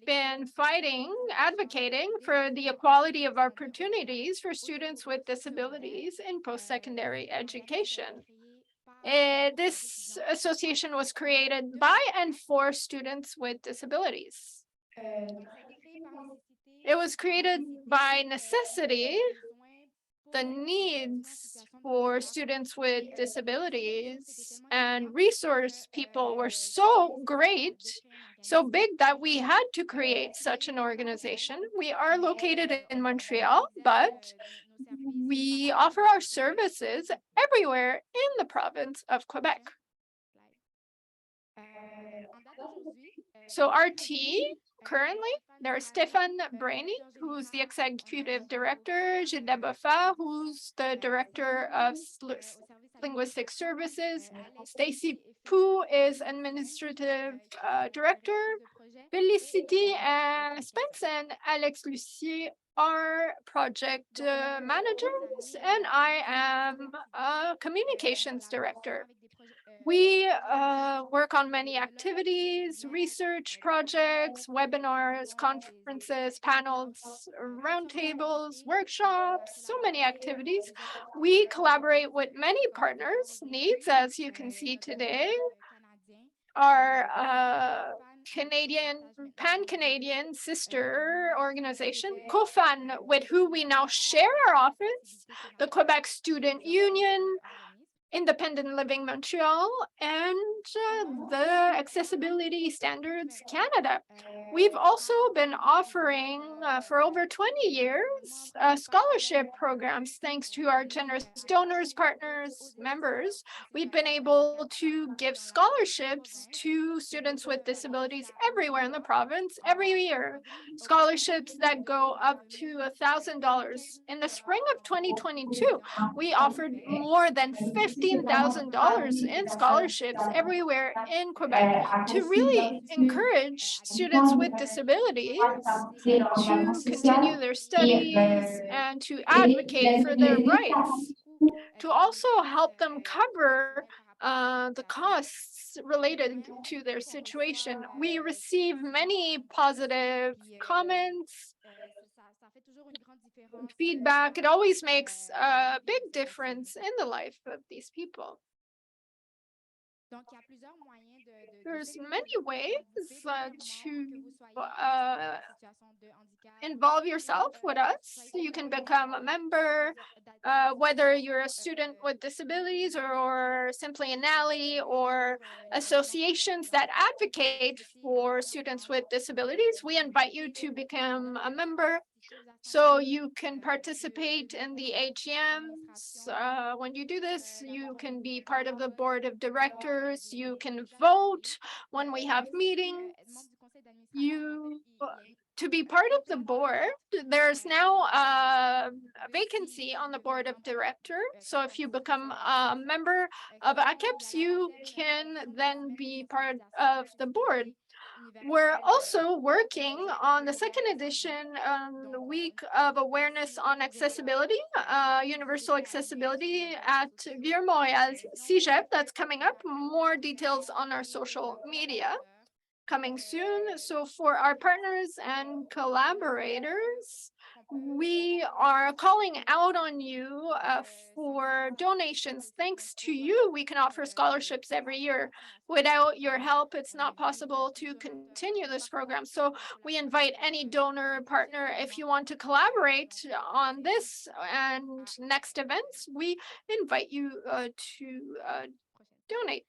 been fighting, advocating for the equality of opportunities for students with disabilities in post-secondary education. This association was created by and for students with disabilities. It was created by necessity. The needs for students with disabilities and resource people were so great, so big that we had to create such an organization. We are located in Montreal, but we offer our services everywhere in the province of Quebec. So our team currently, there's Stéphane Brainy, who's the executive director, Gilles Labofa, who's the director of linguistic services, Stacy Pou is administrative director, Felicity and Spence and Alex Lucier are project managers, and I am a communications director. We work on many activities, research projects, webinars, conferences, panels, roundtables, workshops, so many activities. We collaborate with many partners. Needs, as you can see today, our pan-Canadian sister organization, COFAN, with who we now share our office, the Quebec Student Union, Independent Living Montreal, and the Accessibility Standards Canada. We've also been offering for over 20 years scholarship programs. Thanks to our generous donors, partners, members, we've been able to give scholarships to students with disabilities everywhere in the province every year. Scholarships that go up to $1,000. In the spring of 2022, we offered more than $15,000 in scholarships everywhere in Quebec to really encourage students with disabilities to continue their studies and to advocate for their rights, to also help them cover the costs related to their situation. We receive many positive comments, feedback. It always makes a big difference in the life of these people. There's many ways to involve yourself with us. You can become a member, whether you're a student with disabilities or simply an ally or associations that advocate for students with disabilities. We invite you to become a member so you can participate in the AGMs. When you do this, you can be part of the board of directors. You can vote when we have meetings. to be part of the board, there's now a vacancy on the board of director. So if you become a member of ACEPS, you can then be part of the board. We're also working on the second edition, the Week of Awareness on Accessibility, Universal Accessibility at Vieux Montréal's CEGEP. That's coming up. More details on our social media coming soon. So for our partners and collaborators, we are calling out on you for donations. Thanks to you, we can offer scholarships every year. Without your help, it's not possible to continue this program. So we invite any donor partner, if you want to collaborate on this and next events, we invite you to donate.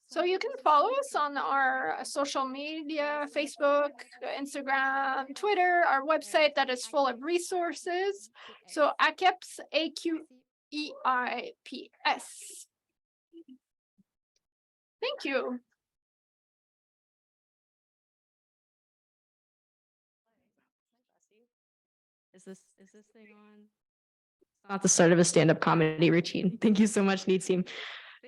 So you can follow us on our social media, Facebook, Instagram, Twitter, our website that is full of resources. So ACEPS, AQEIPS. Thank you. Is this thing on? It's not the start of a stand-up comedy routine. Thank you so much, Neat Team.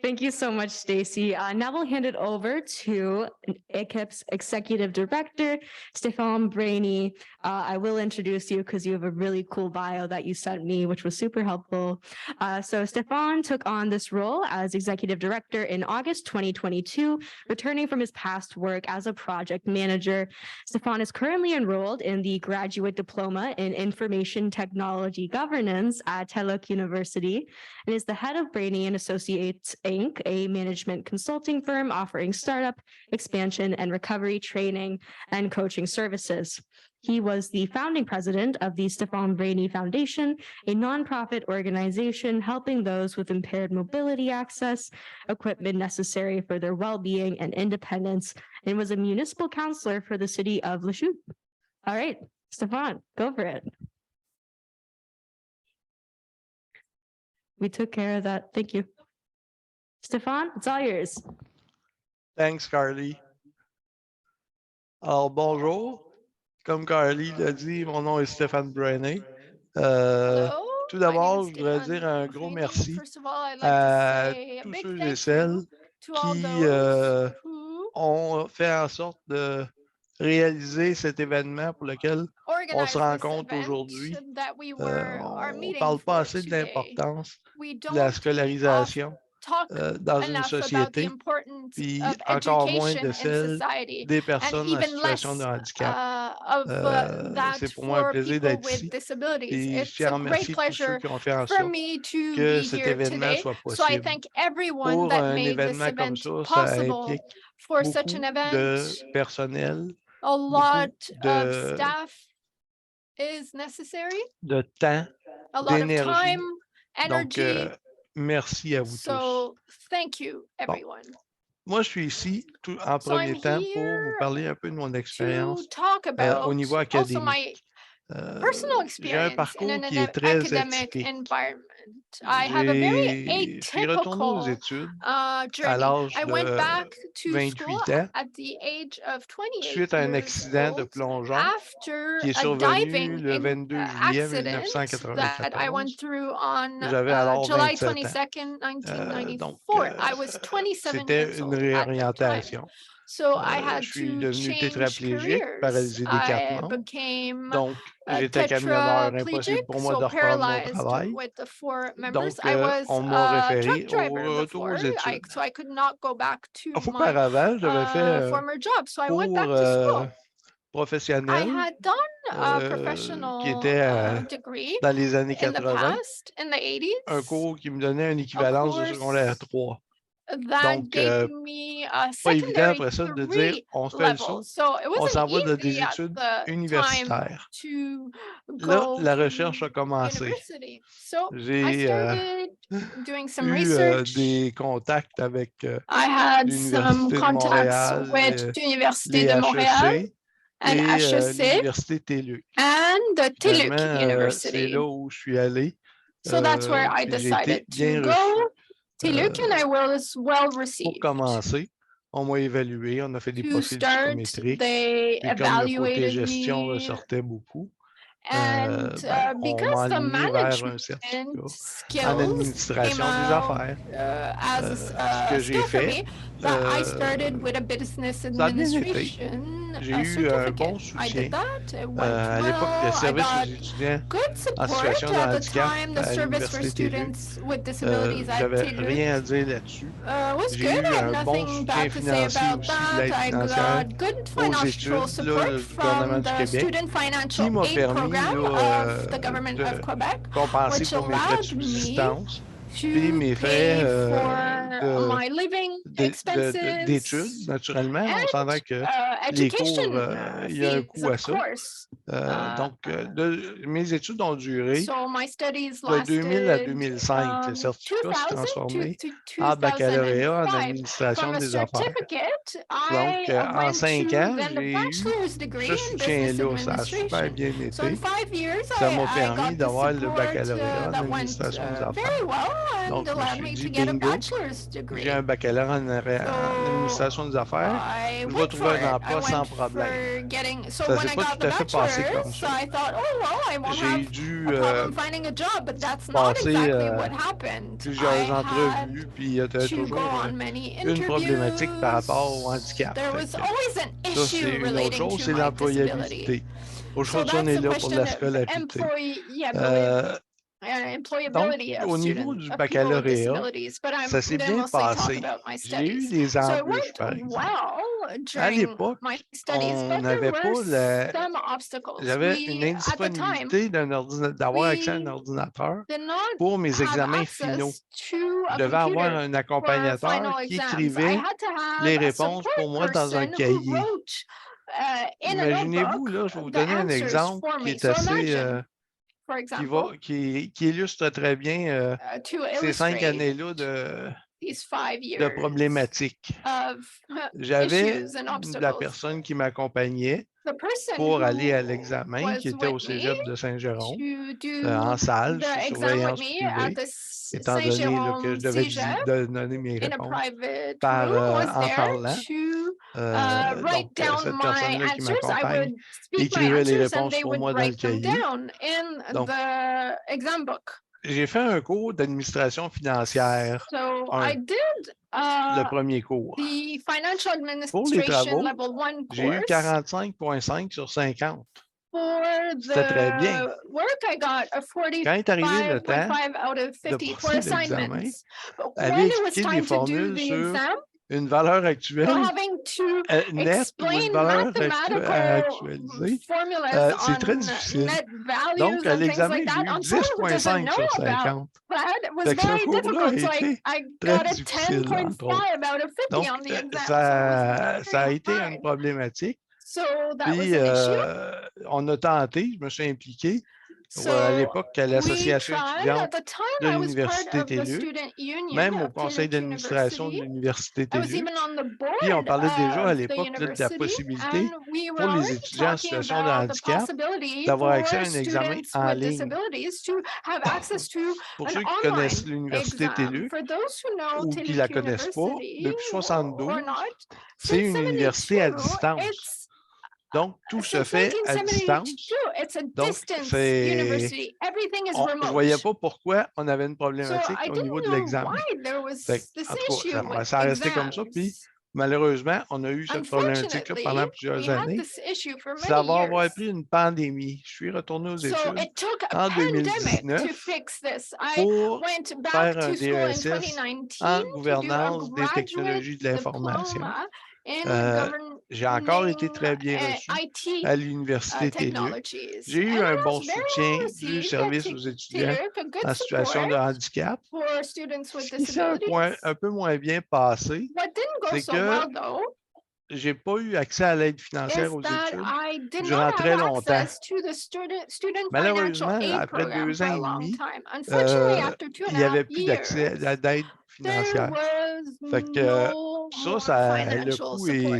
Thank you so much, Stacy. Now we'll hand it over to ACEPS Executive Director, Stéphane Brainy. I will introduce you because you have a really cool bio that you sent me, which was super helpful. So Stéphane took on this role as Executive Director in August 2022, returning from his past work as a project manager. Stéphane is currently enrolled in the Graduate Diploma in Information Technology Governance at TELUC University and is the head of Brainy and Associates Inc., a management consulting firm offering startup, expansion, and recovery training and coaching services. He was the founding president of the Stéphane Brainy Foundation, a nonprofit organization helping those with impaired mobility access, equipment necessary for their well-being and independence, and was a municipal councillor for the city of Lachute. All right, Stéphane, go for it. We took care of that. Thank you. Stéphane, it's all yours. Thanks, Carly. Alors, bonjour. Comme Carly l'a dit, mon nom est Stéphane Brainy. Hello, Tout my name d'abord, is je voudrais Stéphane dire un gros Brainy. merci First of all, I'd like to à say a tous big ceux et thank celles you to all qui those who ont fait en sorte de réaliser cet événement pour lequel on se organized this rencontre event aujourd'hui. that we On are ne meeting parle pas for assez de today. l'importance We de la don't scolarisation talk dans une enough about the société, importance puis of encore moins education de in celle society, des and personnes en even situation de less handicap. that C'est pour moi un for plaisir people d'être with ici. disabilities. Et je It's tiens a à great remercier tous ceux pleasure qui ont fait en for sorte me to que be cet here événement today. soit So I possible. thank everyone Pour that un made this événement comme event ça possible. implique For such an beaucoup event, de personnel, a lot beaucoup of de, staff is necessary, de temps, a lot of d'énergie. time, Donc, energy. merci à vous tous. So thank you, everyone. Moi, je suis ici en So I'm premier temps pour vous here parler un peu de mon to expérience talk about au niveau also my académique. personal J'ai un experience in parcours an qui est très academic atypique. environment. I have a very Je suis retourné aux atypical études à journey. l'âge I went de back to school 28 ans, at the age of 28 suite à un years accident de old plongeon after qui est a survenu diving le 22 juillet accident that I 1994. went through on J'avais alors July 27 ans. 22nd, Donc, 1994. I was 27 c'était years une old at the time. réorientation. So I Je had suis to devenu change tétraplégique, careers. paralysé des quatre I membres. became Donc, j'étais camionneur, impossible tetraplegic, pour moi so de reprendre mon paralyzed travail. with the 4 members. Donc, I was on m'a a référé truck au driver retour aux before, études. so I could not go back to my Auparavant, j'avais fait former job. So I went cours back to school. I professionnel had done a qui professional était degree dans les années in the 80, past, in the un 80s. cours qui me donnait une A équivalence de course secondaire 3. that Donc, gave me a pas évident secondary après ça de dire 3 on se fait le level. saut, So it on wasn't s'en va dans des easy at études the time universitaires. to Là, go la to recherche a commencé. university. So I J'ai started doing some eu research. des contacts avec I had some l'Université de contacts Montréal, with Université les de Montréal HEC and et HEC l'Université TELUC. and the Finalement, TELUC c'est University. là où je suis allé. So that's where I Puis j'ai été decided bien to reçu. go. TELUC and I was well Pour received. commencer, on m'a évalué, on a fait des To profils start, psychométriques. they Puis comme le côté evaluated gestion me. ressortait beaucoup, And on because m'a the aligné vers un management certificat en skills came administration des out affaires. as Ce a que j'ai skill for fait, me, that I euh, started with a business ça a bien été. administration J'ai eu un bon certificate. I soutien. did that. It went À l'époque, le well. I service aux got étudiants good en support situation de at the handicap time. The à service for l'Université TELUC. students with disabilities at J'avais TELUC rien à dire là-dessus. was J'ai good. eu I had un bon nothing soutien bad to say financier about aussi, de that. l'aide I financière got good aux financial études support là, du gouvernement from du the Québec, Student qui Financial m'a Aid permis Program là, of the government of de Quebec, compenser which pour mes frais de allowed me subsistance, puis to mes pay frais for my living d'études, expenses naturellement. On and s'entend que les cours, il y a un fees, coût à of ça. course. Mes études ont duré So my studies de 2000 à lasted 2005. Le certificat s'est 2000 transformé to en baccalauréat en 2005. administration From a des affaires. certificate, Donc, I en went 5 to ans, then the j'ai eu bachelor's degree ce in business soutien-là. Ça a super administration. bien So in été. 5 years, Ça m'a I permis got the d'avoir le support baccalauréat en that went administration des affaires. very well and Donc, je me allowed suis me dit, to get a bingo, bachelor's degree. j'ai un baccalauréat en administration des affaires. I Je vais went trouver for un it. I emploi sans went problème. for getting. So Ça when s'est I pas got tout the à fait passé comme bachelor's, ça. I thought, oh well, I won't J'ai have dû a problem finding a job, but that's not passer exactly what happened. plusieurs I entrevues, puis il y a had to go toujours on many une problématique par rapport au interviews. handicap. There was always an Ça, c'est issue une autre relating chose, to c'est my disability. l'employabilité. So Aujourd'hui, on that's est a là pour question la of scolarité. Donc, employability of au niveau students, du of people with baccalauréat, disabilities, but I'm ça s'est gonna bien mostly talk passé. about my J'ai eu studies. des So it embûches, went par exemple. well À during l'époque, my studies, on but there n'avait were pas some obstacles. j'avais une At the time, indisponibilité d'avoir accès à un we ordinateur did not pour mes have examens finaux. access to Je a devais avoir computer un for accompagnateur final qui exams. I écrivait had to have les a réponses pour support moi dans un person who cahier. wrote in a Imaginez-vous, notebook là, je vais vous the donner un answers exemple for qui me. est So assez, imagine, for example, qui illustre très bien to ces 5 illustrate années-là these 5 de years problématiques. of J'avais issues and la obstacles. personne qui m'accompagnait The person pour aller à who l'examen, qui was était au with me cégep de Saint-Jérôme, to do en salle, the sous exam with surveillance me at privée, the étant donné là, que Saint-Jérôme je devais CEGEP donner mes in a réponses private par, room was en there parlant. to Donc, write down cette my personne-là qui answers. I m'accompagne would speak my écrivait les answers and réponses they pour would moi dans le write them cahier. down in Donc, the exam book. j'ai fait un cours d'administration financière, So un, I did le premier cours. the financial Pour les administration travaux, level 1 j'ai eu course. 45,5 sur 50. For C'était très bien. the work, I got a Quand est arrivé le 45.5 temps out of de 50 for passer l'examen, assignments. But aller when it was expliquer des time to do formules the sur exam, une valeur actuelle having to nette ou une explain valeur mathematical actualisée, formulas c'est très on difficile. net values Donc, à and things l'examen, like j'ai that eu on someone who doesn't 10,5 know sur about 50. that, it was Fait que ce very cours-là a difficult. So été I très got a difficile, entre autres. 10.5 out of 50 Donc, on the exam. So it ça was a very été une hard. problématique. So that was Puis, an issue. on a tenté, je me suis impliqué à So l'époque à we l'association tried. étudiante At the time, de I was part l'Université of the TELUC, student union même au of conseil TELUC d'administration de University. l'Université I was TELUC. even on the Puis, on board parlait déjà à of the l'époque là, de la university, possibilité and we were pour les already étudiants en talking situation de about the handicap possibility d'avoir for accès à un examen students en with ligne. disabilities to have access to Pour an ceux qui connaissent online l'Université exam. TELUC For those who know ou qui ne la TELUC connaissent pas, University depuis or 72, not, c'est since une université à 72, distance. it's Donc, tout se since fait à 1972, distance. it's a Donc, distance c'est... university. Everything is Je ne remote. voyais pas pourquoi on avait une So problématique I au didn't niveau de know l'examen. why there was Fait this en tout issue cas, with ça a resté comme ça. Puis, exams. malheureusement, on a eu cette problématique-là pendant Unfortunately, plusieurs we had années. this issue for Ça many va avoir years. pris une pandémie. Je suis retourné aux So études it took a en pandemic to 2019 fix this. I pour went back faire un to school in DESS 2019 en to do a gouvernance des graduate technologies de l'information. diploma in J'ai encore été governing très bien reçu IT à l'Université TELUC. technologies. J'ai eu And un I bon was very soutien well du received service at aux étudiants TELUC, a good en situation de support handicap. for students with Ce qui s'est un disabilities. peu moins bien passé, What didn't go c'est so que well though j'ai pas eu accès à l'aide is financière aux that études I did durant not très have longtemps. access to the student financial Malheureusement, aid après program 2 for ans a et long demi, time. Unfortunately, after il n'y avait 2.5 plus d'accès years, à d'aide there financière. was Fait que no more le financial coût support.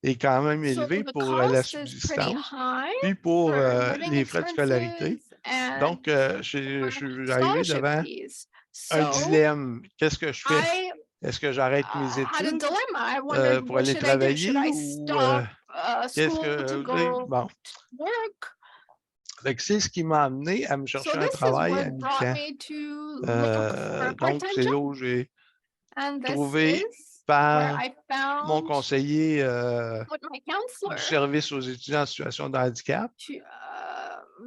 est quand même So élevé the pour la cost is pretty subsistance, high puis pour for living les frais de scolarité. expenses and Donc, je for suis arrivé scholarship devant fees. un So dilemme. Qu'est-ce que je fais? I est-ce que j'arrête mes had a études dilemma. I wondered, pour what aller should I do? travailler Should I ou stop qu'est-ce school que to tu sais, go bon. work? Fait que c'est ce qui m'a amené à me So chercher un this is travail à what brought mi-temps. me to look for a Donc, part-time c'est là job. où j'ai And this trouvé is where par I mon found conseiller with my du counselor service aux étudiants en situation de handicap. to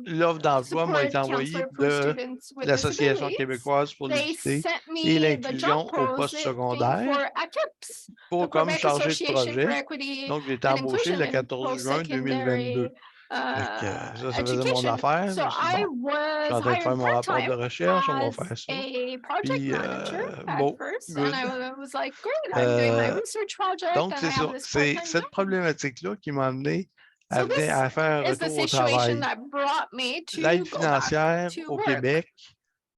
L'offre d'emploi m'a support été envoyée counselor for de students with l'Association disabilities. québécoise pour They l'équité sent et me the job l'inclusion au poste posting secondaire for ACEPS, the pour comme Quebec chargé de Association for projet. Equity Donc, j'ai été and embauché Inclusion le in 14 juin 2022. Post-secondary Ça faisait mon education. affaire. So Je me suis dit, I bon, je suis was en train de faire hired mon rapport de part-time recherche, on va as faire ça. a project Puis, manager at bon, first, good. and I was like, great, I'm doing my research project Donc, and I c'est have ça. this C'est part-time cette job. problématique-là qui m'a amené So this à faire un is the retour au situation travail. that brought me L'aide to go back financière to au work. Québec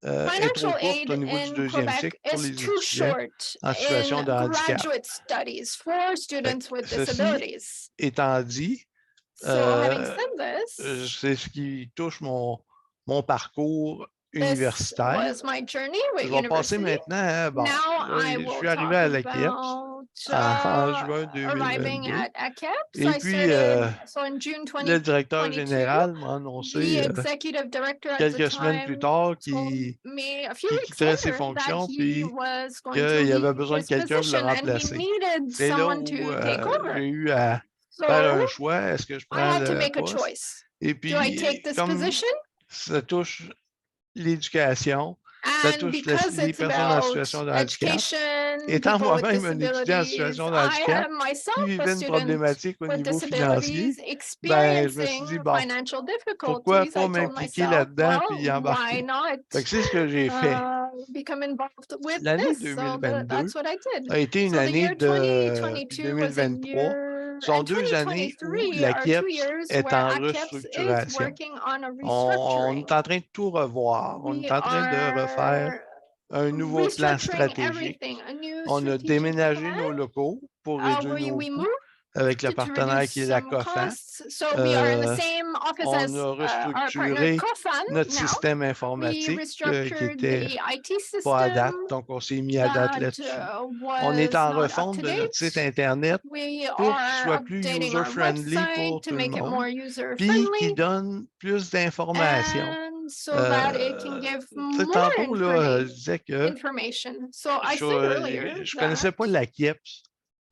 est trop Financial courte aid au niveau du in deuxième Quebec cycle pour is les too étudiants short en situation de in handicap. graduate studies for Fait students with que ceci disabilities. étant dit, So having euh, said this, c'est ce qui touche mon parcours this universitaire. was my journey with Je vais passer university. maintenant, bon, Now là, I je will suis arrivé talk à la KEPS en juin arriving 2022. at ACEPS. Et I puis, started so in June le directeur 2022. général m'a The annoncé executive director at the quelques semaines plus time tard told qu'il me a few weeks quitterait ses later that fonctions he puis was going to qu'il y avait leave besoin de his quelqu'un pour le position and he remplacer. needed C'est là someone où to take over. j'ai eu à faire un So choix. Est-ce que je I prends had to le make a poste? choice. Et Do I puis, take this comme position? ça touche l'éducation, ça And touche because les it's personnes en about situation de handicap. education, Étant people with moi-même un étudiant en disabilities, situation de I handicap am myself qui a vivait une student problématique au with niveau financier, disabilities ben, je me suis experiencing dit, bon, financial pourquoi difficulties. pas I told m'impliquer myself, là-dedans well, puis y why embarquer? not Fait que c'est ce que j'ai fait. become involved with L'année this? So 2022 that's what I did. a été une So the année year de 2022 was a 2023 year, sont and 2 années où 2023 la are 2 KEPS years est where en ACEPS is restructuration. working on a On restructuring. est en train de tout revoir. On We est en train de refaire are un nouveau plan restructuring stratégique. everything, a new On a strategic déménagé plan. nos locaux pour réduire nos We coûts moved avec le to partenaire reduce qui est la some COFAN. costs. So we are in the Euh, same office On as a our partner restructuré COFAN notre now. système We informatique qui restructured était the IT pas à date, system donc on s'est mis à date that là-dessus. On est was en not up refonte to de notre site date. Internet We pour qu'il are soit plus updating our user-friendly pour website to tout le make it monde, more user puis qui friendly donne plus d'informations. and so that it can give more Tantôt, là, je disais que information. So I said earlier je that connaissais pas la KEPS.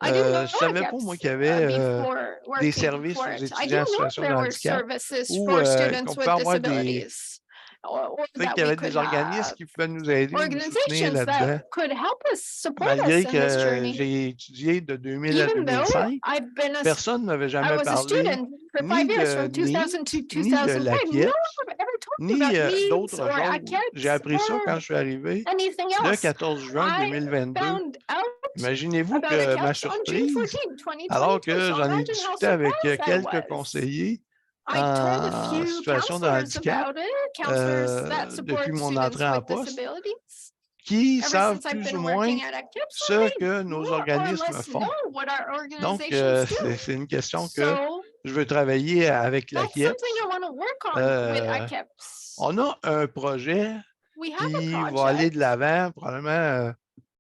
I didn't know Je savais pas, moi, qu'il y avait before des working services for aux it. I étudiants en didn't know situation de there were handicap services ou for qu'on students pouvait with avoir des, disabilities. Or qu'il that y we avait could des organismes have qui pouvaient nous aider ou nous soutenir organizations là-dedans. that could help us, support us Malgré in this que journey. j'ai étudié de 2000 à Even though 2005, I've been personne ne m'avait I jamais was a parlé student for ni 5 years, de from 2000 to NEET, ni de la 2005. No one KEPS, ever talked ni about needs d'autres or choses. J'ai ACEPS appris ça or quand je suis arrivé anything le else. 14 juin I 2022. found out Imaginez-vous about que ma ACEPS on June 14, surprise, alors 2022. que So j'en ai imagine how discuté avec surprised I quelques was. conseillers I told a en few situation de counselors handicap about it, counselors that depuis support mon students entrée en with poste, disabilities. qui Ever savent since I've plus ou been moins working at ACEPS, so ce they que nos more or organismes less font. know what our Donc, organizations do. c'est une question que So je veux travailler avec la that's KEPS. something I want to work on with ACEPS. On a un projet We have a qui va aller de project l'avant probablement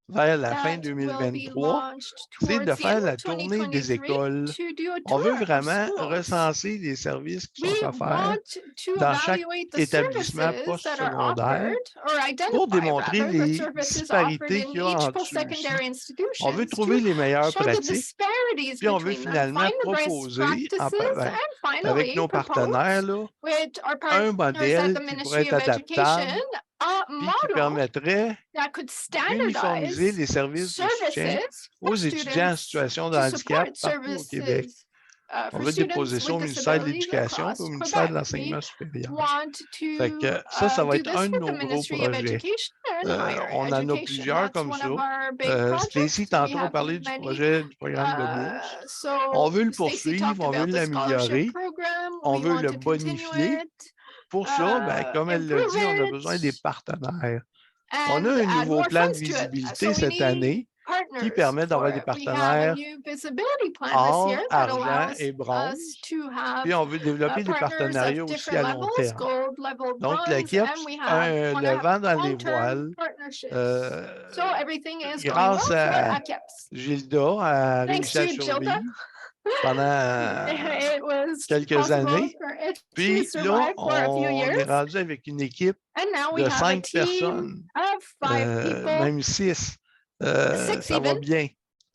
vers la fin that will be 2023, launched c'est de towards the faire end la of tournée des 2023 écoles. to do a On veut tour of vraiment schools. recenser les services qui We sont offerts want to dans chaque evaluate the établissement services that are postsecondaire offered or pour identify démontrer rather the les services offered disparités in qu'il y a each entre ceux-ci. post-secondary On veut institutions trouver to les meilleures show the pratiques, disparities puis on veut between them, finalement find the best proposer practices, and avec finally nos partenaires propose là, with our un partners at modèle the qui pourrait Ministry être of Education adaptable a puis qui model permettrait that could d'uniformiser standardize les services de soutien services aux for étudiants en students situation de to handicap support partout au Québec. services On for veut déposer students ça au with ministère de disabilities l'Éducation et across au ministère de Quebec. We l'Enseignement supérieur. want Fait to que ça va do être this un de with the nos gros Ministry of projets. Education and higher On en a education. plusieurs That's comme one ça. of our big projects. Stacy, We tantôt, on have parlait du many. projet du programme de bourse. So On veut le Stacy talked poursuivre, on veut about the scholarship l'améliorer, program. on We veut want le to continue bonifier. it, Pour ça, ben, comme elle l'a improve dit, on a it, besoin des partenaires. On and a un add nouveau more plan de funds to it. visibilité So we cette need année partners. permet d'avoir des for it. We have a partenaires new visibility plan this or, year that argent allows et bronze. us to have Puis on veut développer des partners partenariats of aussi different à long levels, terme. gold level, Donc, la bronze, KIPS and we a have le want to vent dans les long-term voiles partnerships. euh, So everything is going grâce well for à ACAPS. Gilda a Thanks réussi à to Gilda. survivre pendant It was quelques possible années. for it to Puis là, survive for a few on est years. rendu avec une équipe And now we de have a 5 team personnes, of 5 people, même 6. 6 Ça va even. bien.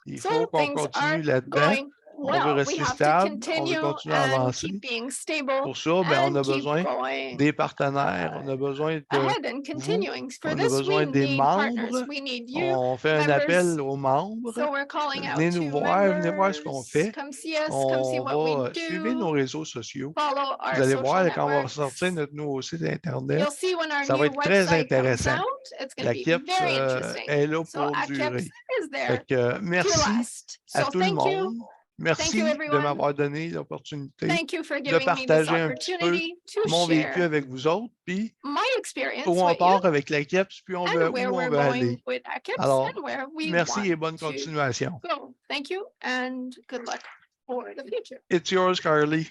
Il So faut qu'on things continue are là-dedans. going On veut well. We rester have to stable, on continue veut continuer à and avancer. keep being stable Pour ça, ben, on and a keep besoin going des partenaires, on a besoin de ahead and vous, continuing. For on a this, we besoin des need partners. membres. We need you, On fait un members. appel aux membres. So we're calling out Venez nous to voir, venez voir ce qu'on members. fait. Come see us, come see On what we va suivre nos do. réseaux sociaux. Follow our Vous allez social voir, quand on va networks. sortir notre nouveau site Internet, You'll see when our ça va new être très website comes intéressant. out, it's going La to be KIPS very interesting. est là So pour ACAPS durer. is there Fait que to merci last. à So tout le thank you. monde. Merci de everyone. m'avoir donné l'opportunité Thank you for de giving me this partager un petit peu opportunity to mon vécu share avec vous autres, puis my experience où on with you part avec la KIPS, puis on veut, and where où on we're veut going aller. with ACAPS Alors, and where we merci want et bonne to continuation. go. Thank you and good luck for the future. It's yours, Carly.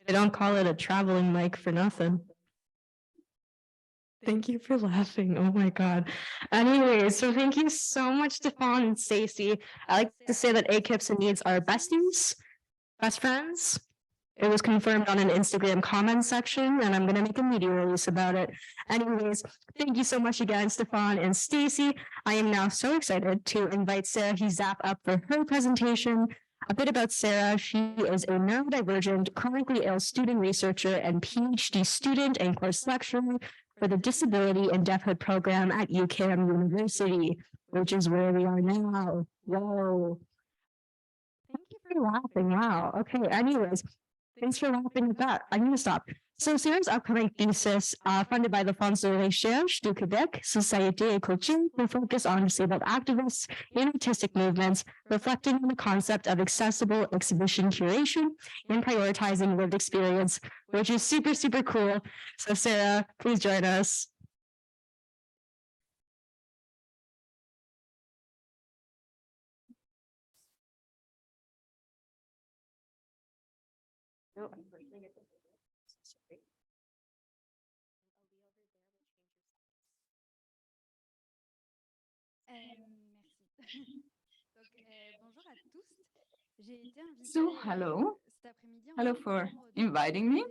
They don't call it a traveling mic for nothing. Thank you for laughing. Oh my God. Anyways, so thank you so much, Stefan and Stacy. I like to say that AKIPS and Needs are besties, best friends. It was confirmed on an Instagram comment section, and I'm going to make a media release about it. Anyways, thank you so much again, Stefan and Stacy. I am now so excited to invite Sarah Hizap up for her presentation. A bit about Sarah. She is a neurodivergent, chronically ill student researcher and PhD student and course lecturer for the Disability and Deafhood program at UCAM University, which is where we are now. Whoa. Thank you for laughing. Wow. Okay. Anyways, thanks for laughing at that. I'm going to stop. So Sarah's upcoming thesis, funded by the Fonds de Recherche du Québec, Société et Culture, will focus on disabled activists in artistic movements, reflecting on the concept of accessible exhibition curation and prioritizing lived experience, which is super, super cool. So Sarah, please join us. So, hello. Hello for inviting me.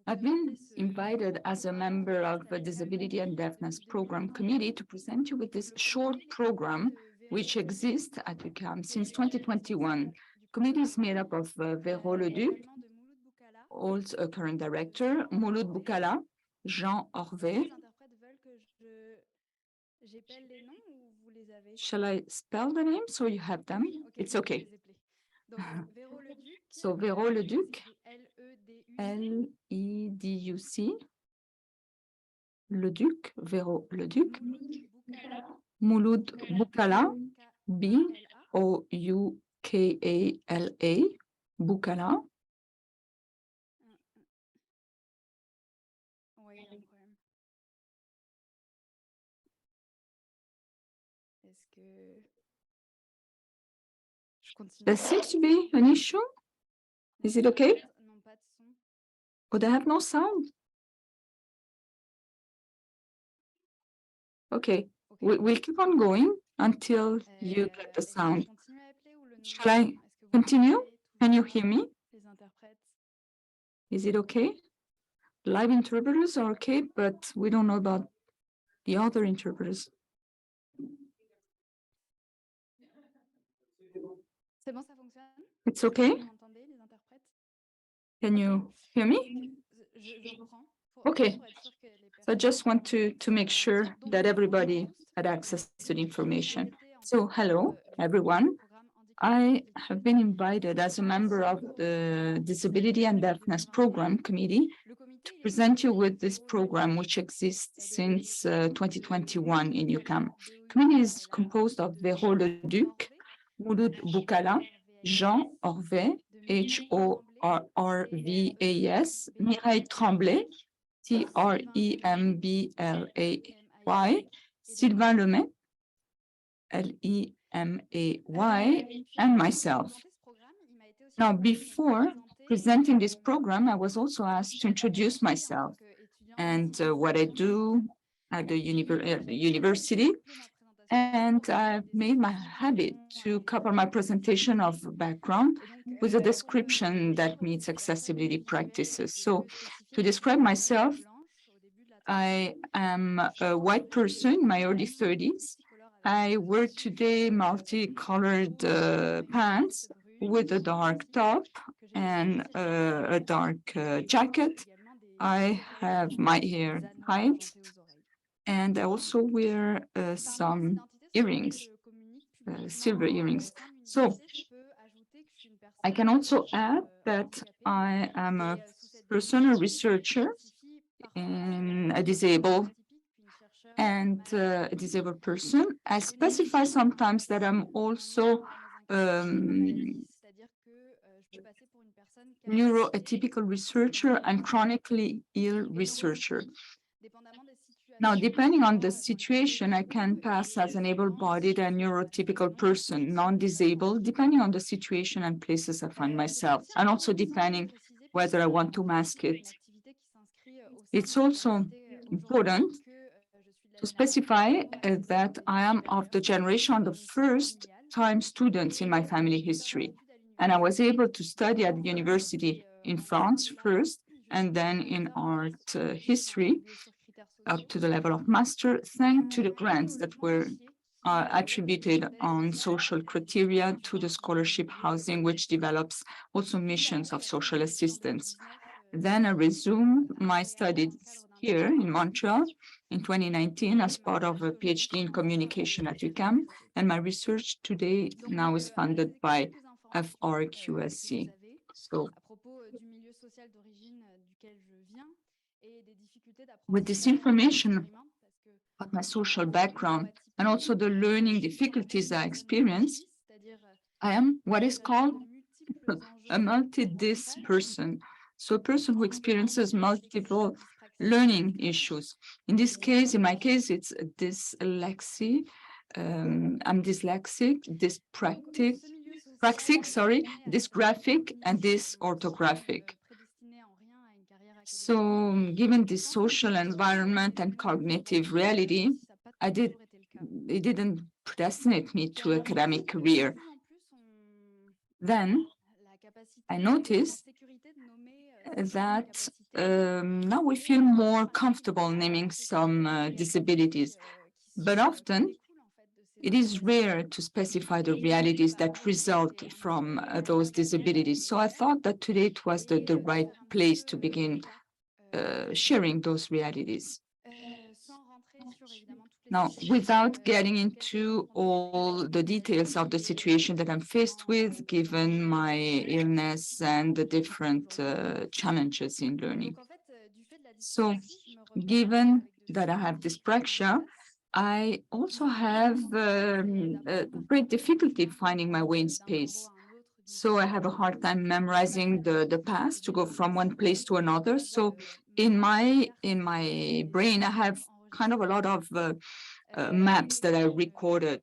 I've been invited as a member of the Disability and Deafness Program Committee to present you with this short program which exists at UQAM since 2021. Committee is made up of Véro Leduc, also a current director, Mouloud Boukala, Jean Orvet. Shall I spell the names so you have them? It's okay. So Véro Leduc, L-E-D-U-C, Leduc, Véro Leduc, Mouloud Boukala, B-O-U-K-A-L-A, Boukala. There seems to be an issue. Is it okay? Oh, they have no sound. Okay, we'll keep on going until you get the sound. Shall I continue? Can you hear me? Is it okay? Live interpreters are okay, but we don't know about the other interpreters. It's okay? Can you hear me? Okay. So I just want to make sure that everybody had access to the information. So hello, everyone. I have been invited as a member of the Disability and Deafness Program Committee to present you with this program, which exists since 2021 in UQAM. Committee is composed of Véro Leduc, Mouloud Boukala, Jean Orvet, RVAS, Mireille Tremblay, TREMBLAY, Sylvain Lemay, LEMAY, and myself. Now, before presenting this program, I was also asked to introduce myself and what I do at the university. And I've made my habit to cover my presentation of background with a description that meets accessibility practices. So to describe myself, I am a white person in my early 30s. I wear today multicolored pants with a dark top and a dark jacket. I have my hair tied, and I also wear some earrings, silver earrings. So I can also add that I am a personal researcher and a disabled person. I specify sometimes that I'm also neuroatypical researcher and chronically ill researcher. Now, depending on the situation, I can pass as an able-bodied and neurotypical person, non-disabled, depending on the situation and places I find myself, and also depending whether I want to mask it. It's also important to specify that I am of the generation of the first-time students in my family history. And I was able to study at the university in France first, and then in art history, up to the level of master, thanks to the grants that were attributed on social criteria to the scholarship housing, which develops also missions of social assistance. Then I resumed my studies here in Montreal in 2019 as part of a PhD in communication at UQAM, and my research today now is funded by FRQSC. So with this information about my social background and also the learning difficulties I experience, I am what is called a multi-dis person. So a person who experiences multiple learning issues. In this case, in my case, it's dyslexia. I'm dyslexic, dyspraxic, dysgraphic, and dysorthographic. So given this social environment and cognitive reality, it didn't predestinate me to academic career. Then I noticed that now we feel more comfortable naming some disabilities, but often it is rare to specify the realities that result from those disabilities. So I thought that today it was the right place to begin sharing those realities. Now, without getting into all the details of the situation that I'm faced with, given my illness and the different challenges in learning. So, given that I have dyspraxia, I also have great difficulty finding my way in space. So I have a hard time memorizing the past to go from one place to another. So in my brain, I have kind of a lot of maps that I recorded.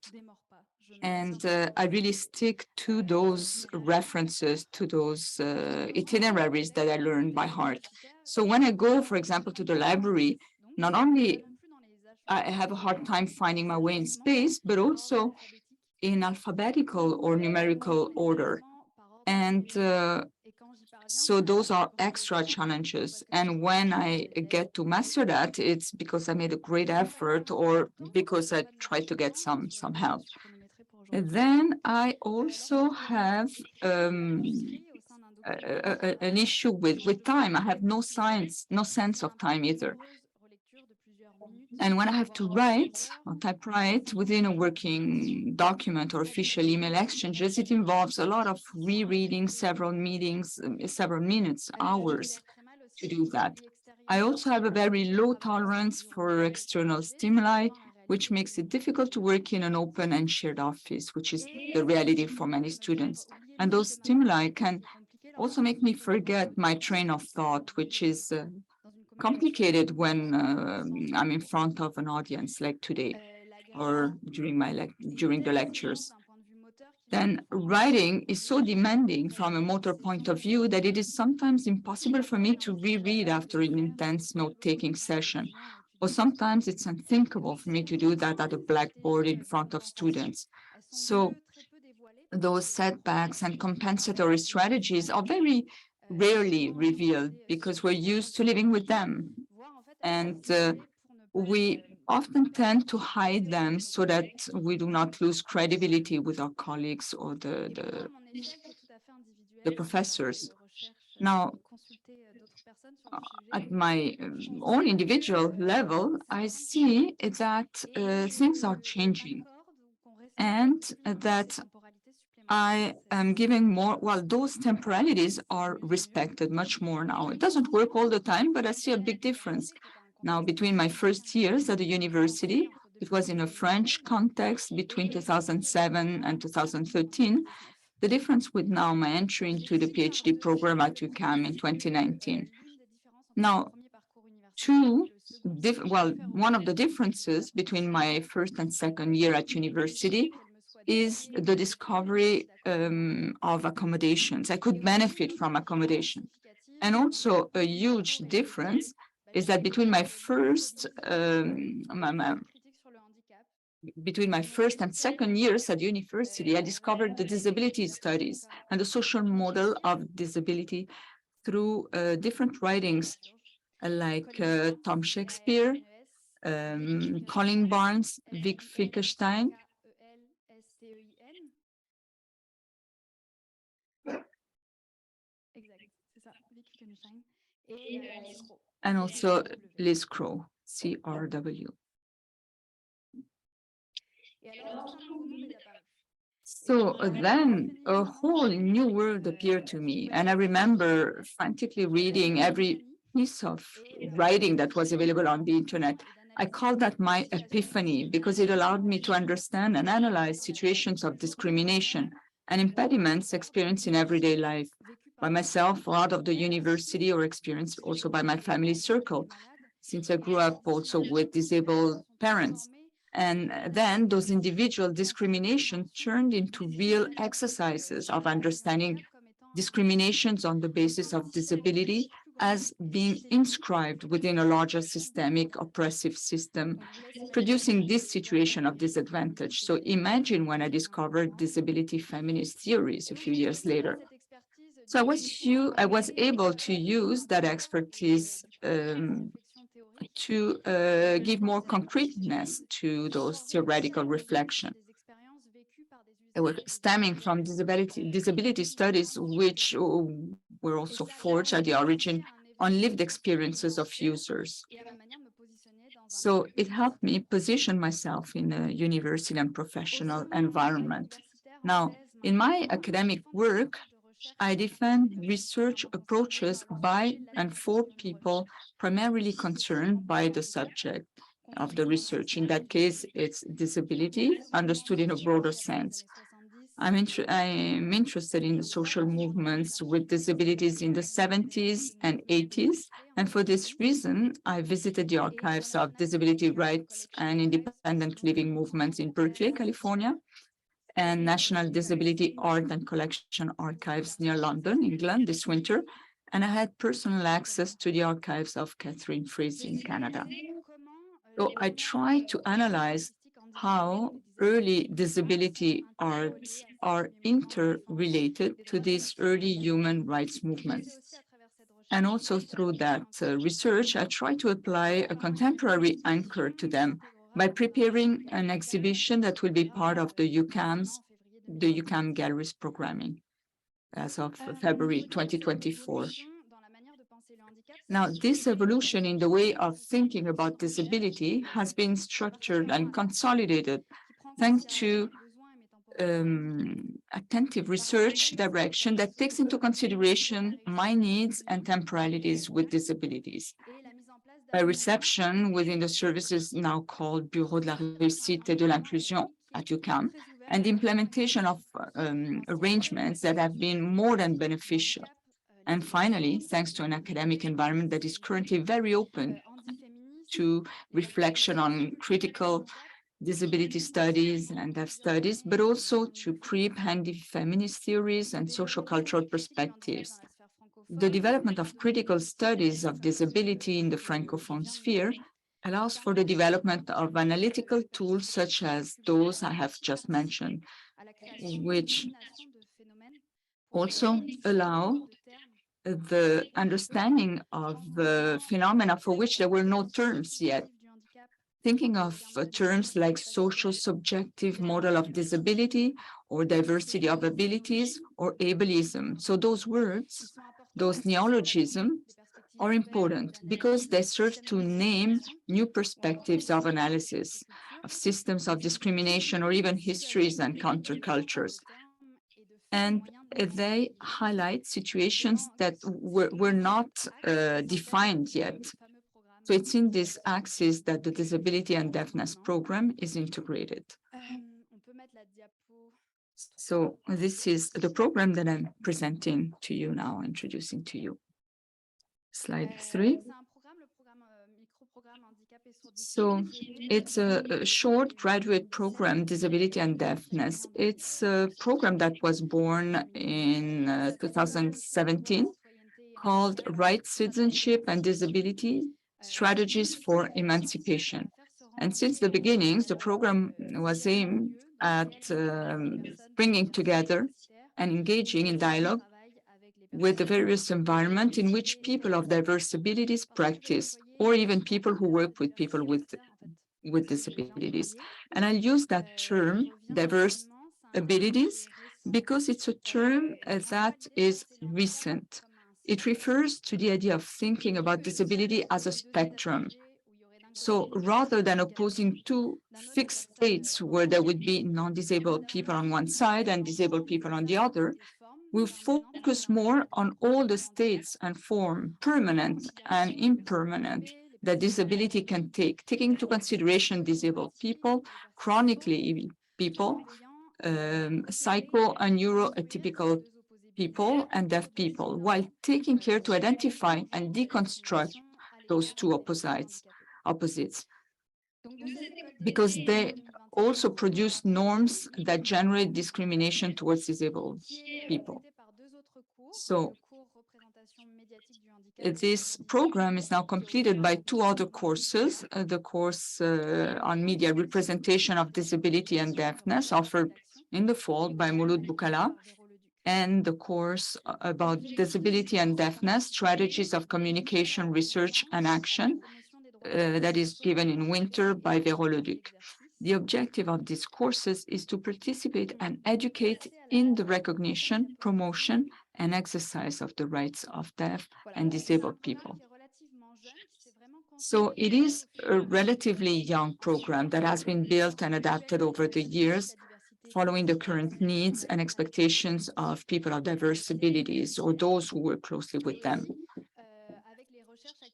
And I really stick to those references, to those itineraries that I learned by heart. So when I go, for example, to the library, not only I have a hard time finding my way in space, but also in alphabetical or numerical order. And so those are extra challenges. And when I get to master that, it's because I made a great effort or because I tried to get some help. And then I also have an issue with time. I have no sense of time either. And when I have to write or typewrite within a working document or official email exchanges, it involves a lot of rereading several meetings, several minutes, hours to do that. I also have a very low tolerance for external stimuli, which makes it difficult to work in an open and shared office, which is the reality for many students. And those stimuli can also make me forget my train of thought, which is complicated when I'm in front of an audience like today or during the lectures. Then writing is so demanding from a motor point of view that it is sometimes impossible for me to reread after an intense note-taking session. Or sometimes it's unthinkable for me to do that at a blackboard in front of students. So those setbacks and compensatory strategies are very rarely revealed because we're used to living with them. And we often tend to hide them so that we do not lose credibility with our colleagues or the professors. Now, at my own individual level, I see that things are changing and that I am giving more, well, those temporalities are respected much more now. It doesn't work all the time, but I see a big difference. Now, between my first years at the university, it was in a French context between 2007 and 2013, the difference with now my entry into the PhD program at UQAM in 2019. Now, one of the differences between my first and second year at university is the discovery of accommodations. I could benefit from accommodation. And also a huge difference is that between my first and second years at university, I discovered the disability studies and the social model of disability through different writings like Tom Shakespeare, Colin Barnes, Vic Finkelstein. And also Liz Crow, CRW. So then a whole new world appeared to me. And I remember frantically reading every piece of writing that was available on the internet. I called that my epiphany because it allowed me to understand and analyze situations of discrimination and impediments experienced in everyday life by myself or out of the university or experienced also by my family circle, since I grew up also with disabled parents. And then those individual discrimination turned into real exercises of understanding discriminations on the basis of disability as being inscribed within a larger systemic oppressive system, producing this situation of disadvantage. So imagine when I discovered disability feminist theories a few years later. So I was able to use that expertise to give more concreteness to those theoretical reflections. They were stemming from disability studies, which were also forged at the origin on lived experiences of users. So it helped me position myself in a university and professional environment. Now, in my academic work, I defend research approaches by and for people primarily concerned by the subject of the research. In that case, it's disability understood in a broader sense. I'm interested in the social movements with disabilities in the 70s and 80s. And for this reason, I visited the archives of disability rights and independent living movements in Berkeley, California, and National Disability Art and Collection Archives near London, England this winter. And I had personal access to the archives of Catherine Frazee in Canada. So I tried to analyze how early disability arts are interrelated to these early human rights movements. And also through that research, I tried to apply a contemporary anchor to them by preparing an exhibition that will be part of the UQAM Galleries programming as of February 2024. Now, this evolution in the way of thinking about disability has been structured and consolidated thanks to attentive research direction that takes into consideration my needs and temporalities with disabilities. By reception within the services now called Bureau de la Réussite et de l'Inclusion at UQAM, and the implementation of arrangements that have been more than beneficial. And finally, thanks to an academic environment that is currently very open to reflection on critical disability studies and deaf studies, but also to pre-handy feminist theories and social-cultural perspectives. The development of critical studies of disability in the Francophone sphere allows for the development of analytical tools such as those I have just mentioned, which also allow the understanding of the phenomena for which there were no terms yet. Thinking of terms like social subjective model of disability or diversity of abilities or ableism. So those words, those neologisms are important because they serve to name new perspectives of analysis of systems of discrimination or even histories and countercultures. And they highlight situations that were not defined yet. So it's in this axis that the disability and deafness program is integrated. So this is the program that I'm presenting to you now, introducing to you. Slide 3. So it's a short graduate program, Disability and Deafness. It's a program that was born in 2017 called Right, Citizenship and Disability, Strategies for Emancipation. And since the beginnings, the program was aimed at bringing together and engaging in dialogue with the various environment in which people of diverse abilities practice, or even people who work with people with disabilities. And I'll use that term, diverse abilities, because it's a term that is recent. It refers to the idea of thinking about disability as a spectrum. So rather than opposing two fixed states where there would be non-disabled people on one side and disabled people on the other, we focus more on all the states and form, permanent and impermanent, that disability can take, taking into consideration disabled people, chronically ill people, psycho and neuroatypical people, and deaf people, while taking care to identify and deconstruct those two opposites, because they also produce norms that generate discrimination towards disabled people. So this program is now completed by two other courses, the course on media representation of disability and deafness offered in the fall by Mouloud Boukala, and the course about disability and deafness, strategies of communication, research and action, that is given in winter by Véro Leduc. The objective of these courses is to participate and educate in the recognition, promotion, and exercise of the rights of deaf and disabled people. So it is a relatively young program that has been built and adapted over the years, following the current needs and expectations of people of diverse abilities or those who work closely with them.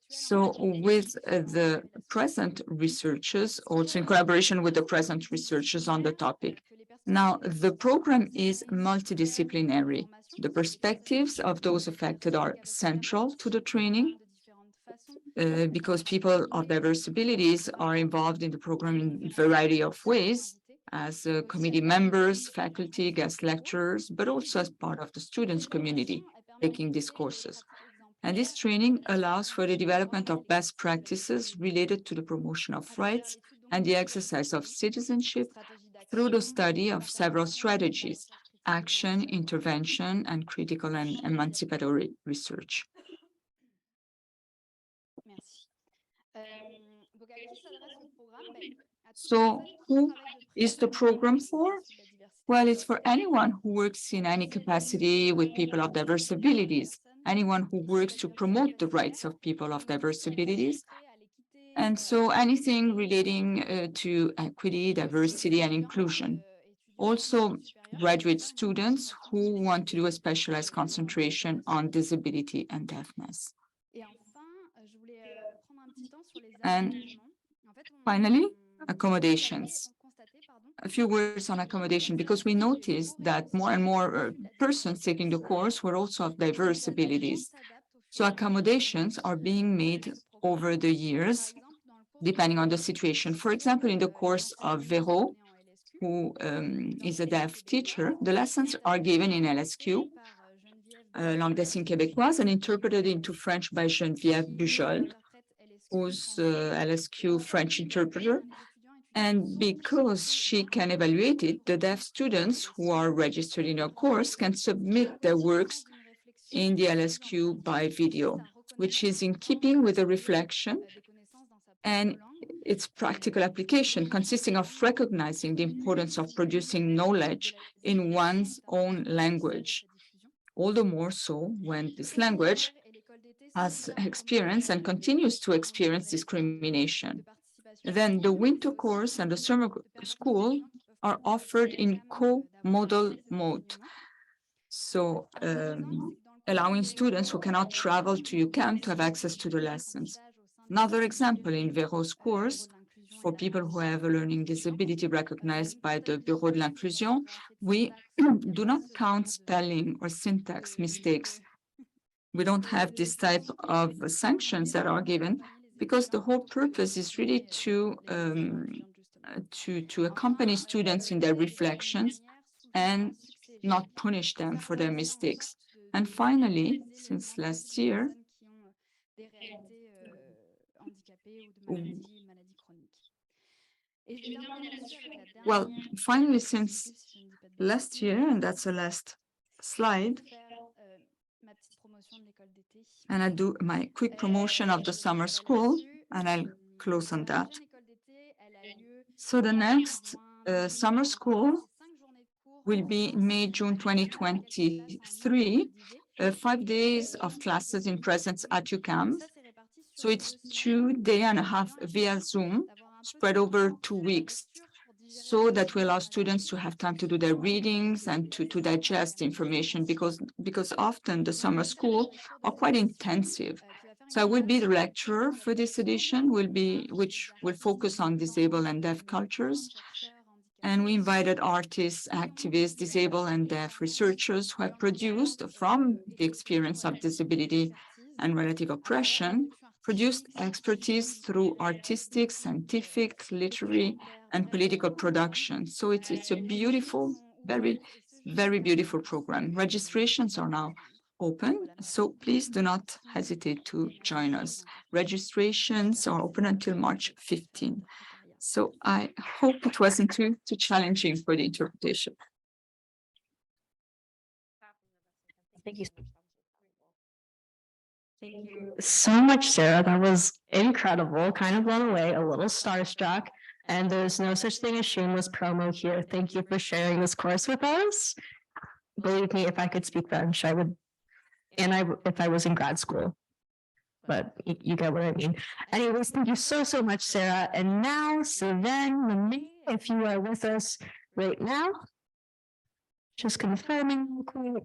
So with the present researchers, also in collaboration with the present researchers on the topic. Now, the program is multidisciplinary. The perspectives of those affected are central to the training because people of diverse abilities are involved in the program in a variety of ways, as committee members, faculty, guest lecturers, but also as part of the students' community taking these courses. And this training allows for the development of best practices related to the promotion of rights and the exercise of citizenship through the study of several strategies, action, intervention, and critical and emancipatory research. So who is the program for? Well, it's for anyone who works in any capacity with people of diverse abilities, anyone who works to promote the rights of people of diverse abilities. And so anything relating to equity, diversity, and inclusion. Also, graduate students who want to do a specialized concentration on disability and deafness. And finally, accommodations. a few words on accommodation, because we noticed that more and more persons taking the course were also of diverse abilities. So accommodations are being made over the years, depending on the situation. For example, in the course of Véro, who is a deaf teacher, the lessons are given in LSQ, langue des signes québécoise, and interpreted into French by Geneviève Bujol, who's LSQ French interpreter. And because she can evaluate it, the deaf students who are registered in her course can submit their works in the LSQ by video, which is in keeping with the reflection and its practical application, consisting of recognizing the importance of producing knowledge in one's own language, all the more so when this language has experienced and continues to experience discrimination. Then the winter course and the summer school are offered in co-modal mode. So allowing students who cannot travel to UQAM to have access to the lessons. Another example, in Véro's course, for people who have a learning disability recognized by the Bureau de l'Inclusion, we do not count spelling or syntax mistakes. We don't have this type of sanctions that are given, because the whole purpose is really to accompany students in their reflections and not punish them for their mistakes. And finally, since last year, well, finally, since last year, and that's the last slide, and I do my quick promotion of the summer school, and I'll close on that. So the next summer school will be May, June 2023, 5 days of classes in presence at UQAM. So it's 2.5 days via Zoom, spread over 2 weeks, so that we allow students to have time to do their readings and to digest information, because often the summer school are quite intensive. So I will be the lecturer for this edition, which will focus on disabled and deaf cultures. And we invited artists, activists, disabled and deaf researchers who have produced, from the experience of disability and relative oppression, produced expertise through artistic, scientific, literary, and political production. So it's a beautiful, very, very beautiful program. Registrations are now open, so please do not hesitate to join us. Registrations are open until March 15. So I hope it wasn't too challenging for the interpretation. Thank you. Thank you so much, Sarah. That was incredible, kind of blown away, a little starstruck. And there's no such thing as shameless promo here. Thank you for sharing this course with us. Believe me, if I could speak French, I would, if I was in grad school. But you get what I mean. Anyways, thank you so much, Sarah. And now, Sylvain, if you are with us right now, just confirming real quick,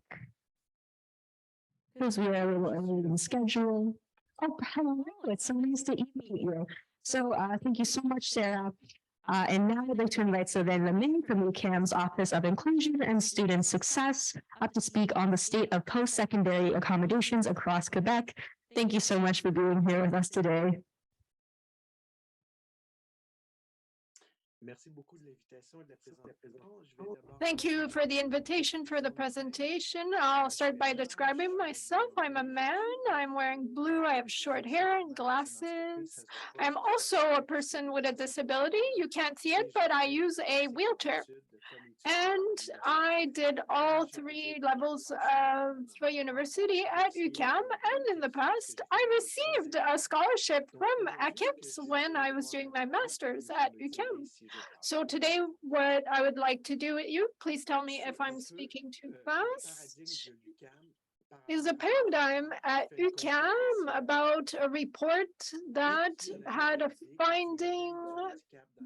because we are a little early in the schedule. Oh, hello, it's so nice to meet you. So thank you so much, Sarah. And now I'd like to invite Sylvain Lemay from UQAM's Office of Inclusion and Student Success up to speak on the state of post-secondary accommodations across Quebec. Thank you so much for being here with us today. Thank you for the invitation for the presentation. I'll start by describing myself. I'm a man. I'm wearing blue. I have short hair and glasses. I'm also a person with a disability. You can't see it, but I use a wheelchair. And I did all 3 levels of university at UQAM. And in the past, I received a scholarship from ACIPS when I was doing my master's at UQAM. So today, what I would like to do with you, please tell me if I'm speaking too fast, is a paradigm at UQAM about a report that had a finding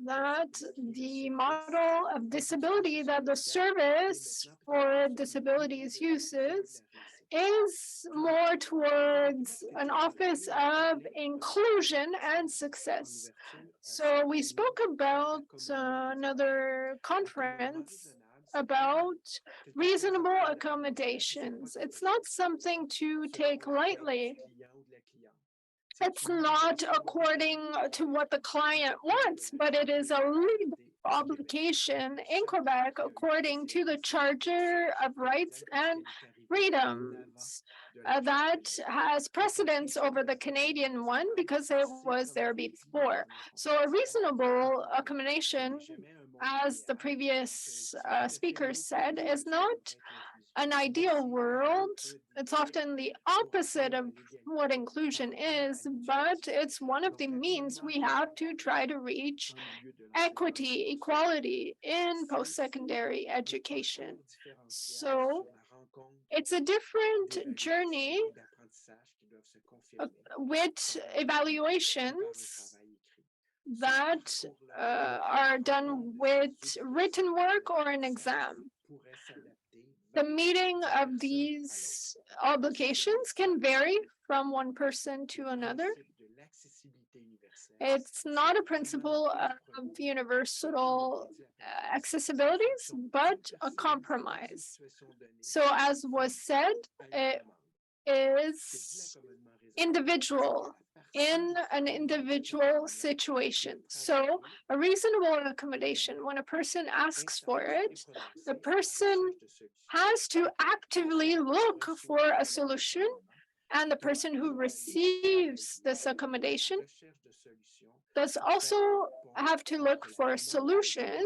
that the model of disability that the Service for Disabilities uses is more towards an office of inclusion and success. So we spoke about another conference about reasonable accommodations. It's not something to take lightly. It's not according to what the client wants, but it is a legal obligation in Quebec according to the Charter of Rights and Freedoms that has precedence over the Canadian one because it was there before. So a reasonable accommodation, as the previous speaker said, is not an ideal world. It's often the opposite of what inclusion is, but it's one of the means we have to try to reach equity, equality in post-secondary education. So it's a different journey with evaluations that are done with written work or an exam. The meeting of these obligations can vary from one person to another. It's not a principle of universal accessibilities, but a compromise. So as was said, it is individual in an individual situation. So a reasonable accommodation, when a person asks for it, the person has to actively look for a solution, and the person who receives this accommodation does also have to look for a solution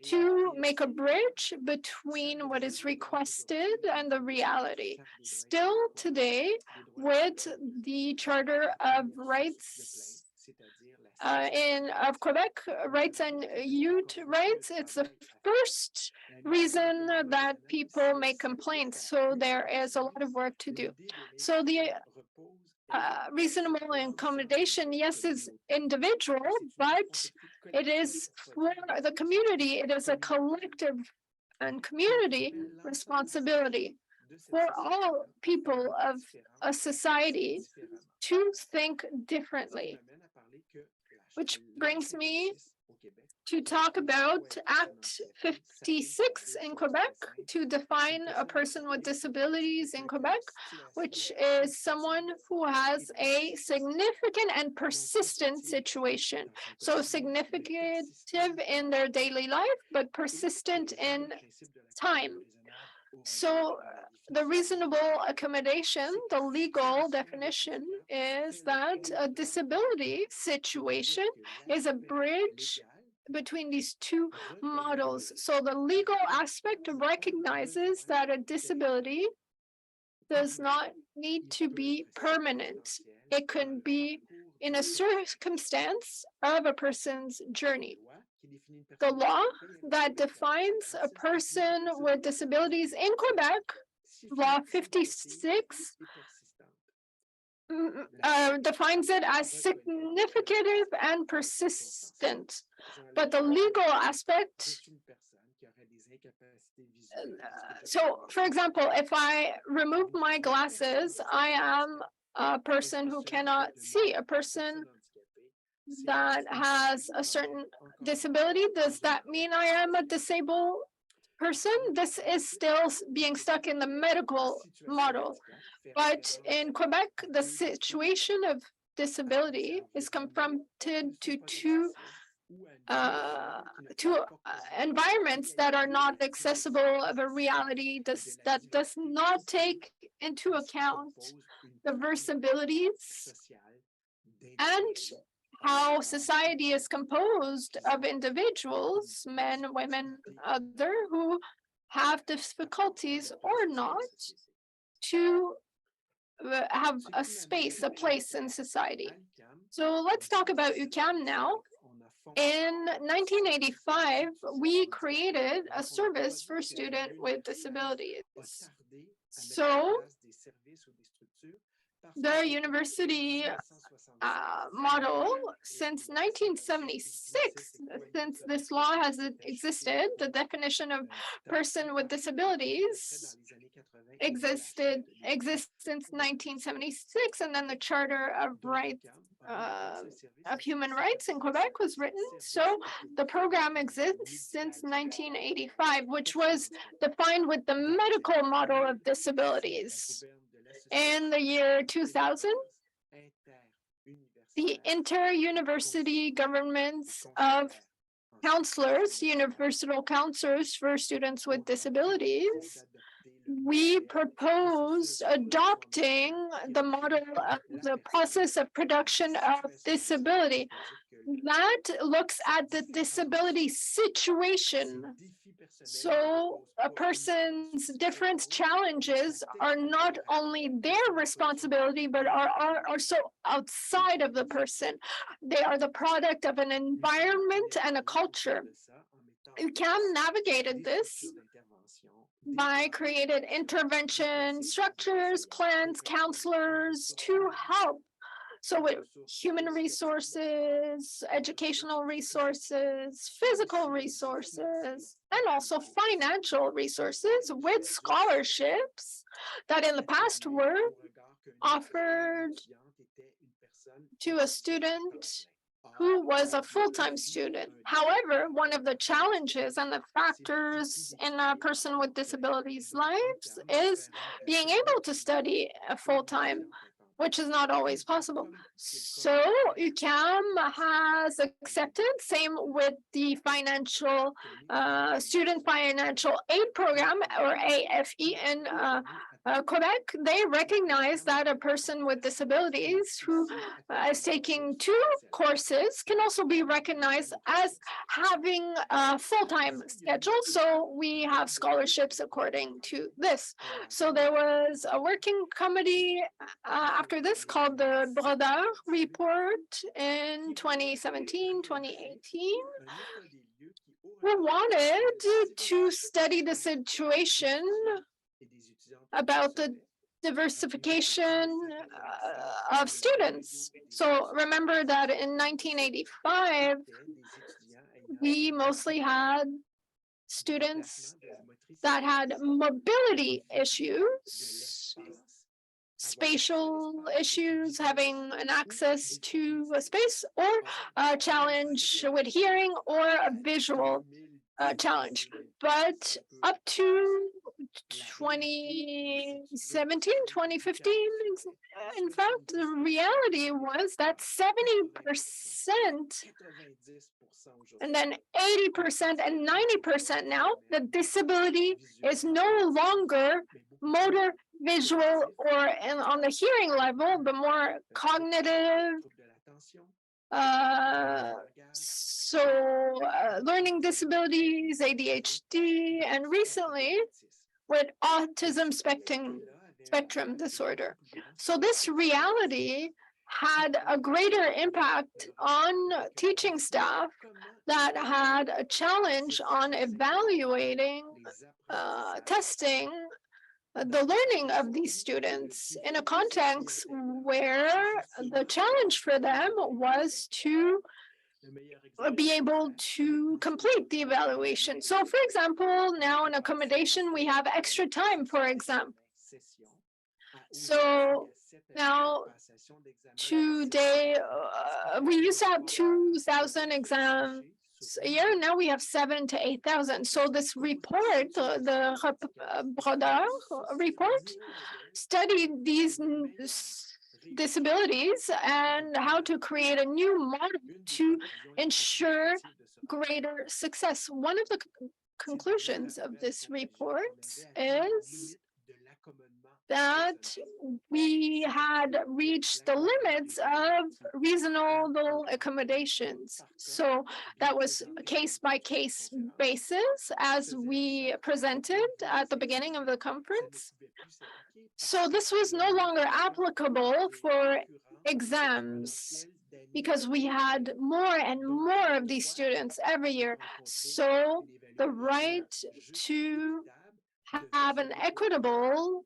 to make a bridge between what is requested and the reality. Still today, with the Charter of Rights of Quebec, rights and youth rights, it's the first reason that people make complaints. So there is a lot of work to do. So the reasonable accommodation, yes, is individual, but it is for the community. It is a collective and community responsibility for all people of a society to think differently. Which brings me to talk about Act 56 in Quebec to define a person with disabilities in Quebec, which is someone who has a significant and persistent situation. So significant in their daily life, but persistent in time. So the reasonable accommodation, the legal definition is that a disability situation is a bridge between these two models. So the legal aspect recognizes that a disability does not need to be permanent. It can be in a circumstance of a person's journey. The law that defines a person with disabilities in Quebec, Law 56, defines it as significant and persistent. But the legal aspect, so for example, if I remove my glasses, I am a person who cannot see, a person that has a certain disability. Does that mean I am a disabled person? This is still being stuck in the medical model. But in Quebec, the situation of disability is confronted to two environments that are not accessible of a reality that does not take into account the versatilities and how society is composed of individuals, men, women, other, who have difficulties or not to have a space, a place in society. So let's talk about UQAM now. In 1985, we created a service for students with disabilities. So the university model, since 1976, since this law has existed, the definition of person with disabilities exists since 1976, and then the Charter of Rights of Human Rights in Quebec was written. So the program exists since 1985, which was defined with the medical model of disabilities. In the year 2000, the inter-university governments of counselors, universal counselors for students with disabilities, we proposed adopting the model of the process of production of disability that looks at the disability situation. So a person's different challenges are not only their responsibility, but are also outside of the person. They are the product of an environment and a culture. UQAM navigated this by created intervention structures, plans, counselors to help. So with human resources, educational resources, physical resources, and also financial resources with scholarships that in the past were offered to a student who was a full-time student. However, one of the challenges and the factors in a person with disabilities lives is being able to study full-time, which is not always possible. So UQAM has accepted, same with the financial student financial aid program, or AFE in Quebec. They recognize that a person with disabilities who is taking 2 courses can also be recognized as having a full-time schedule. So we have scholarships according to this. So there was a working committee after this called the Brodeur Report in 2017, 2018. We wanted to study the situation about the diversification of students. So remember that in 1985, we mostly had students that had mobility issues, spatial issues, having an access to a space, or a challenge with hearing, or a visual challenge. But up to 2017, 2015, in fact, the reality was that 70%, and then 80% and 90% now, the disability is no longer motor, visual, or on the hearing level, but more cognitive. Learning disabilities, ADHD, and recently with autism spectrum disorder. So this reality had a greater impact on teaching staff that had a challenge on evaluating, testing the learning of these students in a context where the challenge for them was to be able to complete the evaluation. So for example, now in accommodation, we have extra time, for example. So now today, we used to have 2,000 exams a year. Now we have 7,000 to 8,000. So this report, the Brodeur report, studied these disabilities and how to create a new model to ensure greater success. One of the conclusions of this report is that we had reached the limits of reasonable accommodations. So that was a case-by-case basis, as we presented at the beginning of the conference. So this was no longer applicable for exams because we had more and more of these students every year. So the right to have an equitable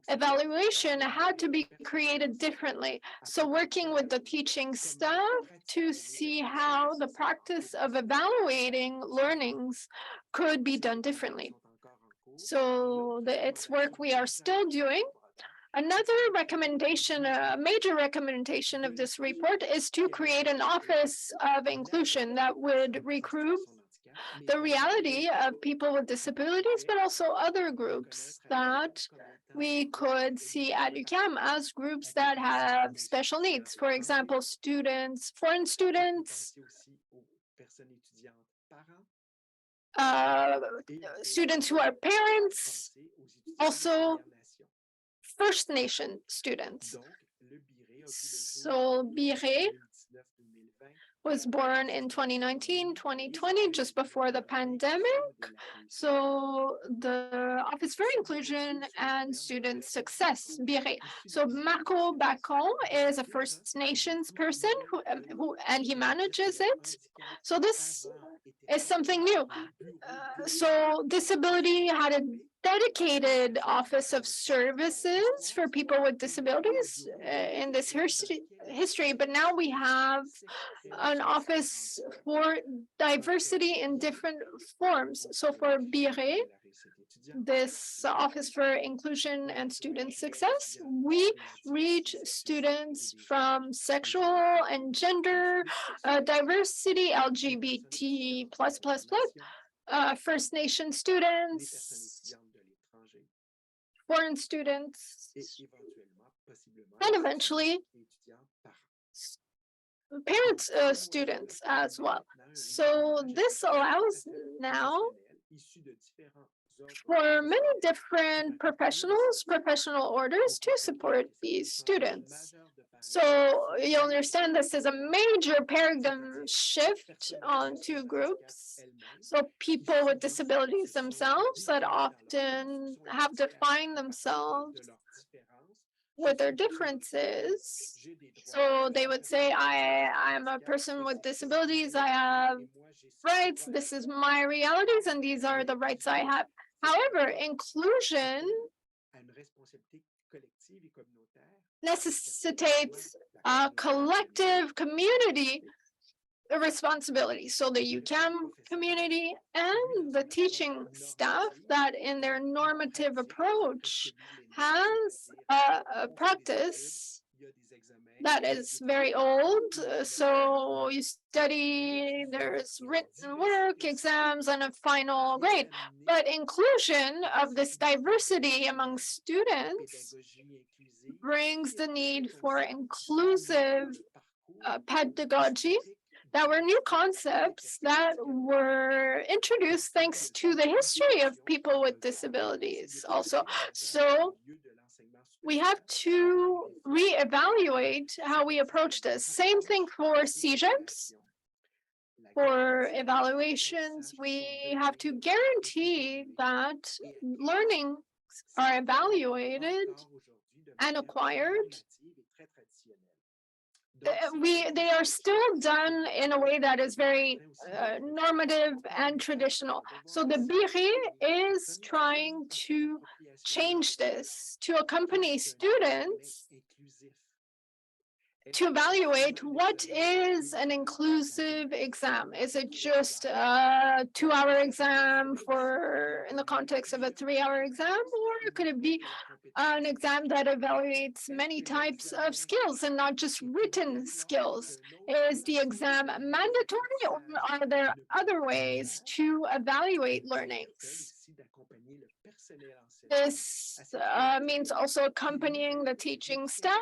evaluation had to be created differently. So working with the teaching staff to see how the practice of evaluating learnings could be done differently. So it's work we are still doing. Another recommendation, a major recommendation of this report is to create an office of inclusion that would recruit the reality of people with disabilities, but also other groups that we could see at UQAM as groups that have special needs. For example, students, foreign students, students who are parents, also First Nation students. So Biré was born in 2019, 2020, just before the pandemic. So the Office for Inclusion and Student Success, Biré. So Marco Bacon is a First Nations person and he manages it. So this is something new. So disability had a dedicated office of services for people with disabilities in this history, but now we have an office for diversity in different forms. So for Biré, this Office for Inclusion and Student Success, we reach students from sexual and gender diversity, LGBT+++, First Nation students, foreign students, and eventually parents, students as well. So this allows now for many different professional orders to support these students. So you understand this is a major paradigm shift on two groups. So people with disabilities themselves that often have defined themselves with their differences. So they would say, I'm a person with disabilities, I have rights, this is my realities, and these are the rights I have. However, inclusion necessitates a collective community responsibility. So the UQAM community and the teaching staff that in their normative approach has a practice that is very old. So you study, there's written work, exams, and a final grade. But inclusion of this diversity among students brings the need for inclusive pedagogy that were new concepts that were introduced thanks to the history of people with disabilities also. So we have to reevaluate how we approach this. Same thing for CEGEPs. For evaluations, we have to guarantee that learning are evaluated and acquired. They are still done in a way that is very normative and traditional. So the Biré is trying to change this to accompany students to evaluate what is an inclusive exam. Is it just a 2-hour exam in the context of a 3-hour exam, or could it be an exam that evaluates many types of skills and not just written skills? Is the exam mandatory, or are there other ways to evaluate learnings? This means also accompanying the teaching staff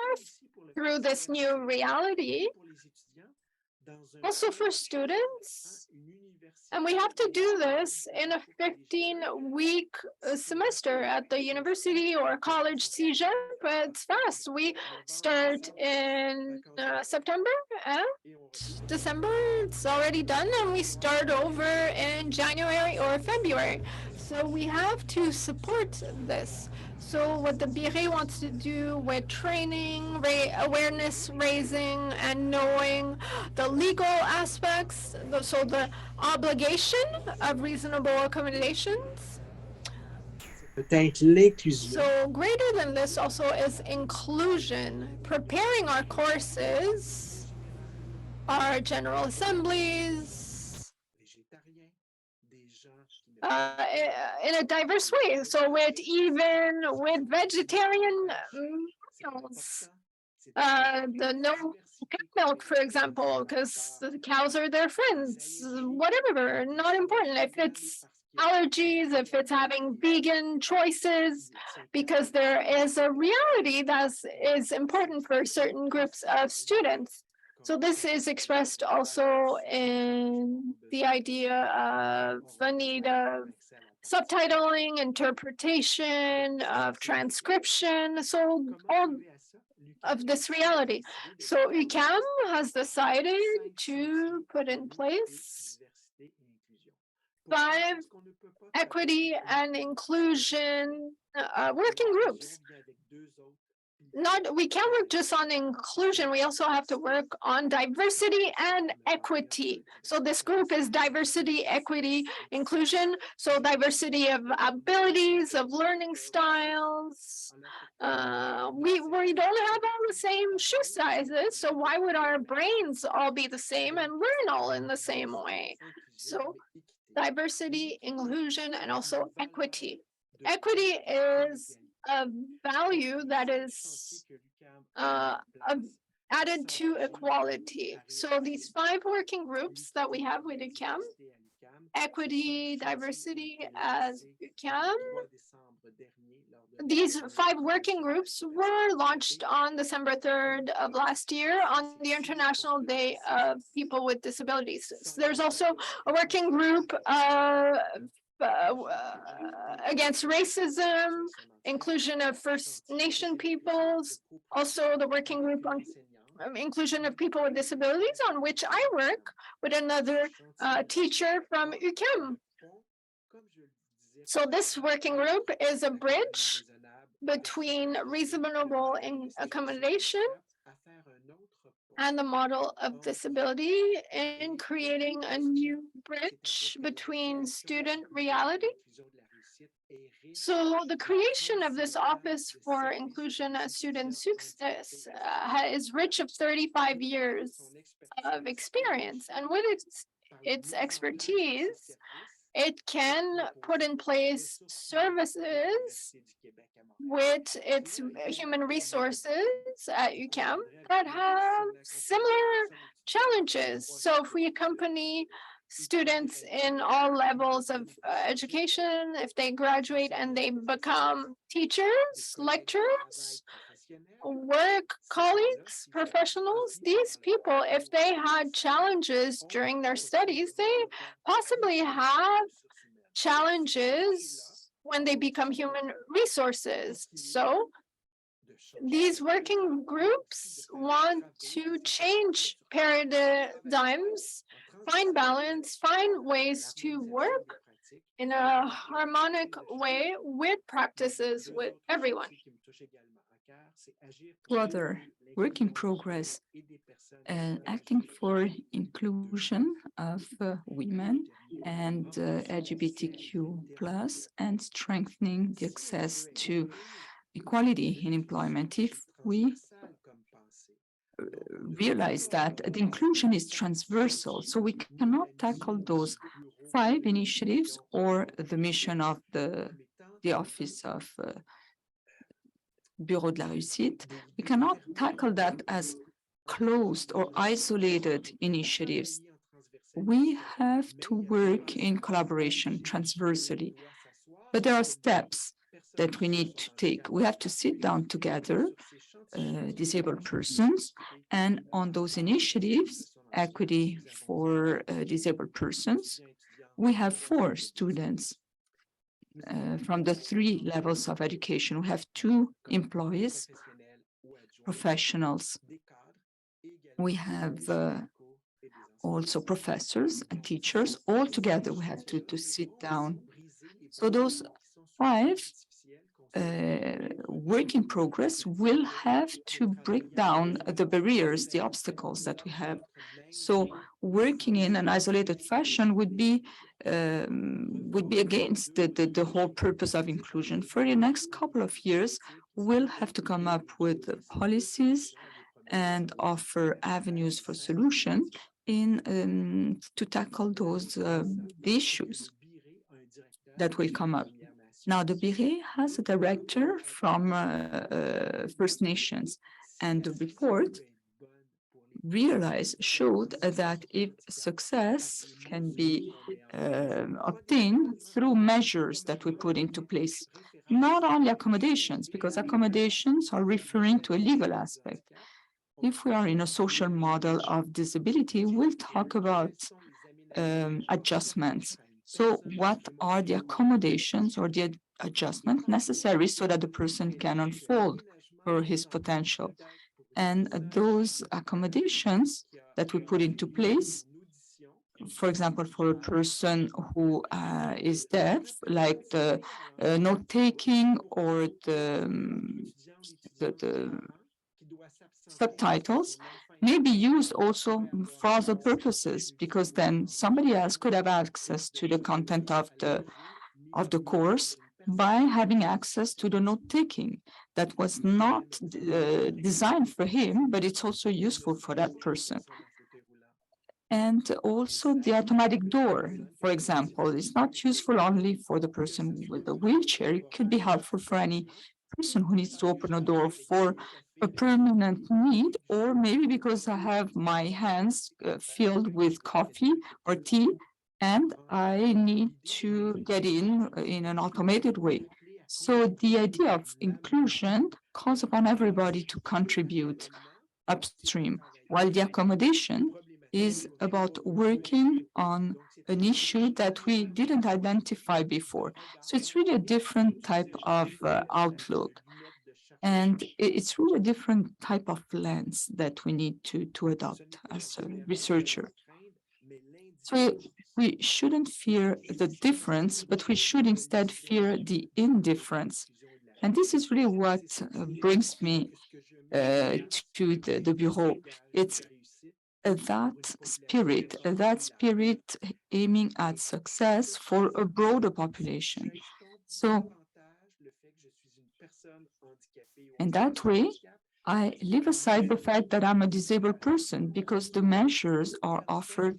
through this new reality, also for students. And we have to do this in a 15-week semester at the university or college CEGEP. It's fast. We start in September and December, it's already done, and we start over in January or February. So we have to support this. So what the Biré wants to do with training, awareness raising, and knowing the legal aspects, so the obligation of reasonable accommodations. So greater than this also is inclusion, preparing our courses, our general assemblies, in a diverse way. So with vegetarian meals, the no cow milk, for example, because the cows are their friends, whatever, not important. If it's allergies, if it's having vegan choices, because there is a reality that is important for certain groups of students. So this is expressed also in the idea of the need of subtitling, interpretation, of transcription. So all of this reality. So UQAM has decided to put in place 5 equity and inclusion working groups. We can't work just on inclusion, we also have to work on diversity and equity. So this group is diversity, equity, inclusion. So diversity of abilities, of learning styles. We don't have all the same shoe sizes, so why would our brains all be the same and learn all in the same way? So diversity, inclusion, and also equity. Equity is a value that is added to equality. So these 5 working groups that we have with UQAM, equity, diversity as UQAM, these 5 working groups were launched on December 3rd of last year on the International Day of People with Disabilities. So there's also a working group against racism, inclusion of First Nation peoples, also the working group on inclusion of people with disabilities, on which I work with another teacher from UQAM. So this working group is a bridge between reasonable accommodation and the model of disability in creating a new bridge between student reality. So the creation of this Office for Inclusion and Student Success is rich of 35 years of experience, and with its expertise, it can put in place services with its human resources at UQAM that have similar challenges. So if we accompany students in all levels of education, if they graduate and they become teachers, lecturers, work colleagues, professionals, these people, if they had challenges during their studies, they possibly have challenges when they become human resources. So these working groups want to change paradigms, find balance, find ways to work in a harmonic way with practices with everyone. Other work in progress, acting for inclusion of women and LGBTQ plus, and strengthening the access to equality in employment. If we realize that the inclusion is transversal, so we cannot tackle those 5 initiatives or the mission of the Office of Bureau de la Réussite. We cannot tackle that as closed or isolated initiatives. We have to work in collaboration transversally, but there are steps that we need to take. We have to sit down together, disabled persons, and on those initiatives, equity for disabled persons, we have 4 students from the 3 levels of education. We have 2 employees, professionals. We have also professors and teachers. All together, we have to sit down. So those 5 work in progress will have to break down the barriers, the obstacles that we have. So working in an isolated fashion would be against the whole purpose of inclusion. For the next couple of years, we'll have to come up with policies and offer avenues for solution in to tackle those issues. that will come up. Now, the Bureau has a director from First Nations, and the report showed that if success can be obtained through measures that we put into place, not only accommodations, because accommodations are referring to a legal aspect. If we are in a social model of disability, we'll talk about adjustments. So what are the accommodations or the adjustment necessary so that the person can unfold for his potential? And those accommodations that we put into place, for example, for a person who is deaf, like the note-taking or the subtitles, may be used also for other purposes, because then somebody else could have access to the content of the course by having access to the note-taking that was not designed for him, but it's also useful for that person. And also the automatic door, for example, is not useful only for the person with a wheelchair. It could be helpful for any person who needs to open a door for a permanent need, or maybe because I have my hands filled with coffee or tea, and I need to get in an automated way. So the idea of inclusion calls upon everybody to contribute upstream, while the accommodation is about working on an issue that we didn't identify before. So it's really a different type of outlook. And it's really a different type of lens that we need to adopt as a researcher. So we shouldn't fear the difference, but we should instead fear the indifference. And this is really what brings me to the Bureau. It's that spirit aiming at success for a broader population. So in that way, I leave aside the fact that I'm a disabled person because the measures are offered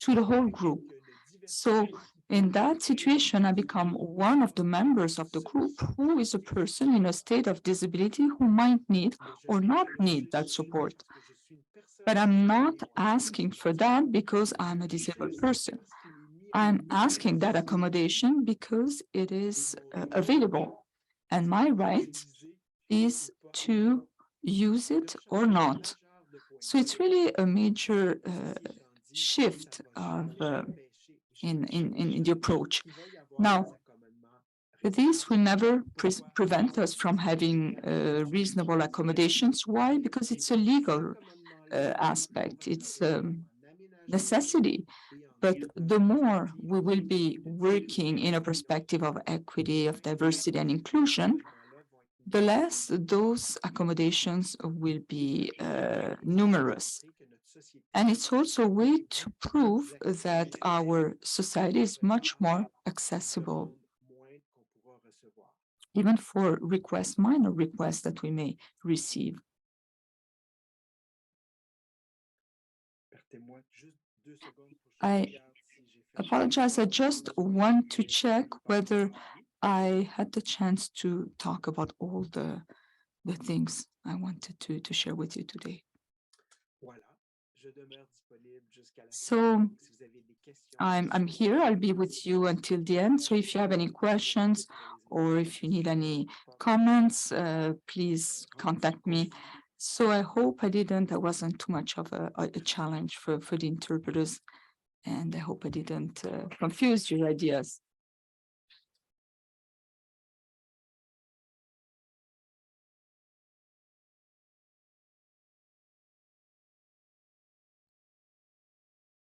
to the whole group. So in that situation, I become one of the members of the group who is a person in a state of disability who might need or not need that support. But I'm not asking for that because I'm a disabled person. I'm asking that accommodation because it is available. And my right is to use it or not. So it's really a major shift of, in the approach. Now, this will never prevent us from having reasonable accommodations. Why? Because it's a legal aspect. It's a necessity. But the more we will be working in a perspective of equity, of diversity and inclusion, the less those accommodations will be numerous. And it's also a way to prove that our society is much more accessible, even for requests, minor requests that we may receive. I apologize. I just want to check whether I had the chance to talk about all the things I wanted to share with you today. So I'm here. I'll be with you until the end. So if you have any questions or if you need any comments, please contact me. So I hope I wasn't too much of a challenge for the interpreters. And I hope I didn't confuse your ideas.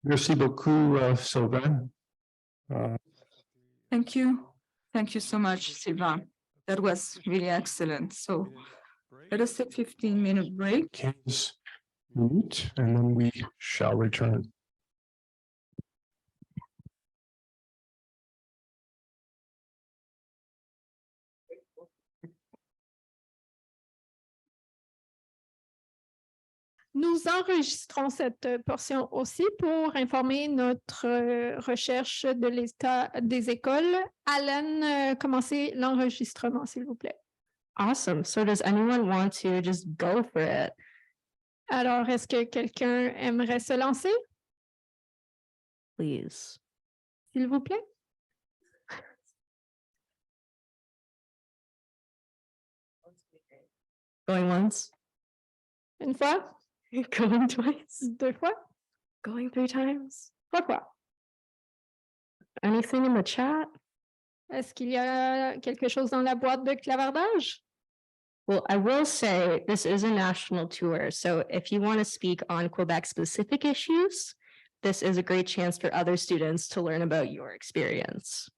Merci beaucoup, Sylvain. Thank you. Thank you so much, Sylvain. That was really excellent. So let us take a 15-minute break. 15 minutes, and then we shall return. Nous enregistrons cette portion aussi pour informer notre recherche de l'état des écoles. Alan, commencez l'enregistrement, s'il vous plaît. Awesome. So does anyone want to just go for it? Alors, est-ce que quelqu'un aimerait se lancer, Please. s'il vous plaît? Going once, Une fois, going twice, 2 fois, going 3 times. 3 fois. Anything in the chat? Est-ce qu'il y a quelque chose dans la boîte de clavardage? Well, I will say this is a national tour. So if you want to speak on Quebec specific issues, this is a great chance for other students to learn about your experience.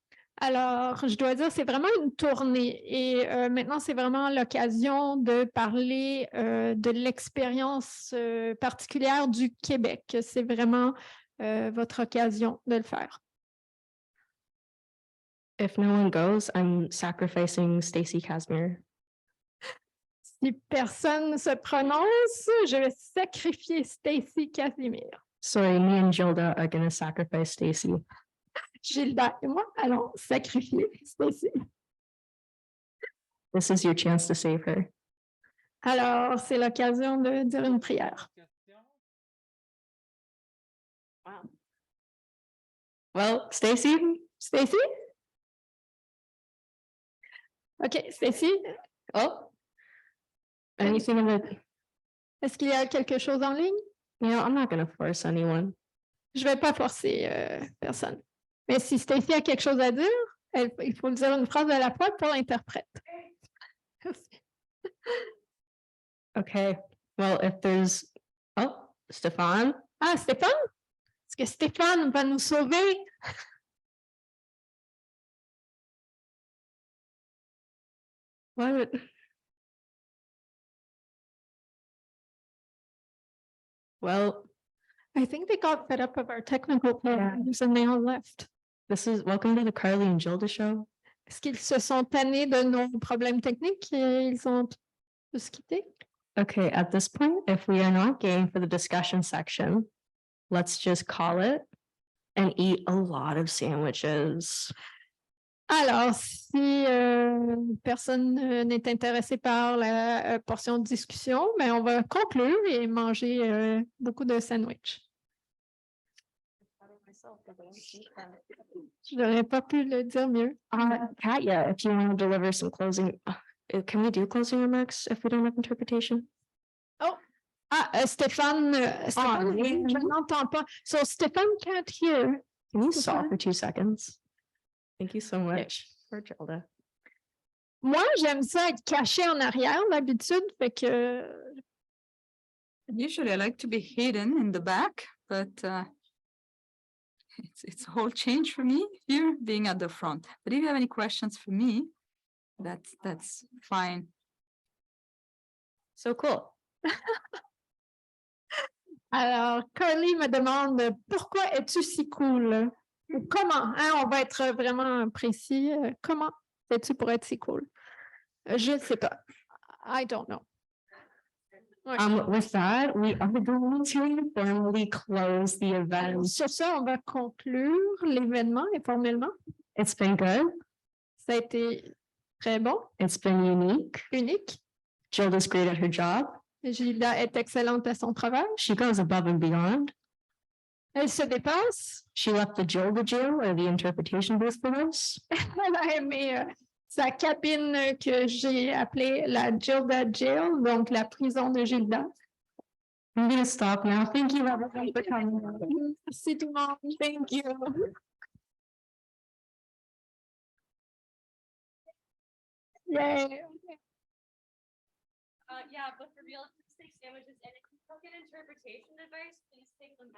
Alors, je dois dire, c'est vraiment une tournée et maintenant, c'est vraiment l'occasion de parler de l'expérience particulière du Québec. C'est vraiment votre occasion de le faire. If no one goes, I'm sacrificing Stacy Casimir. Si personne ne se prononce, je vais sacrifier Stacy Casimir. Sorry, me and Gilda are going to sacrifice Stacy. Gilda et moi allons sacrifier Stacy. This is your chance to save her. Alors, c'est l'occasion de dire une prière. Well, Stacy, Stacy? OK, Stacy, oh, anything in the, est-ce qu'il y a quelque chose en ligne? I'm not going to force anyone. Je ne vais pas forcer personne. Mais si Stacy a quelque chose à dire, il faut dire une phrase à la fois pour l'interprète. Okay, well, if there's, oh, Stéphane, Ah, Stéphane? Est-ce que Stéphane va nous sauver? why would? Well, I think they got fed up of our technical problems and they all left. this is welcome to the Carly and Gilda show. Est-ce qu'ils se sont tannés de nos problèmes techniques et ils ont tous quitté? Okay, at this point, if we are not game for the discussion section, let's just call it and eat a lot of sandwiches. Alors, si personne n'est intéressé par la portion de discussion, mais on va conclure et manger beaucoup de sandwichs. Je n'aurais pas pu le dire mieux. Katya, if you want to deliver some closing, can we do closing remarks if we don't have interpretation? Stéphane, Stéphane, oui. je n'entends pas. So Stéphane can't hear. Can you stop for 2 seconds? Thank you so much for Gilda. Moi, j'aime ça être caché en arrière d'habitude, fait que Usually I like to be hidden in the back, but it's a whole change for me here being at the front. But if you have any questions for me, that's fine. So cool. alors, Carly me demande pourquoi es-tu si cool? Ou comment? Hein, on va être vraiment précis. Comment es-tu pour être si cool? Je ne sais pas. I don't know. Ouais. With that, we are going to formally close the event. Sur ça, on va conclure l'événement informellement. It's been good. Ça a été très bon, It's been unique. unique. Gilda's great at her job. Gilda est excellente à son travail. She goes above and beyond. Elle se dépasse. She left the Gilda jail or the interpretation booth for us. Elle a aimé sa cabine que j'ai appelée la Gilda Jail, donc la prison de Gilda. I'm going to stop now. Thank you, everyone, for coming. Merci tout le monde. Thank you. Yay. Yeah, but for real, please take sandwiches, and if you don't get interpretation advice, please take them back.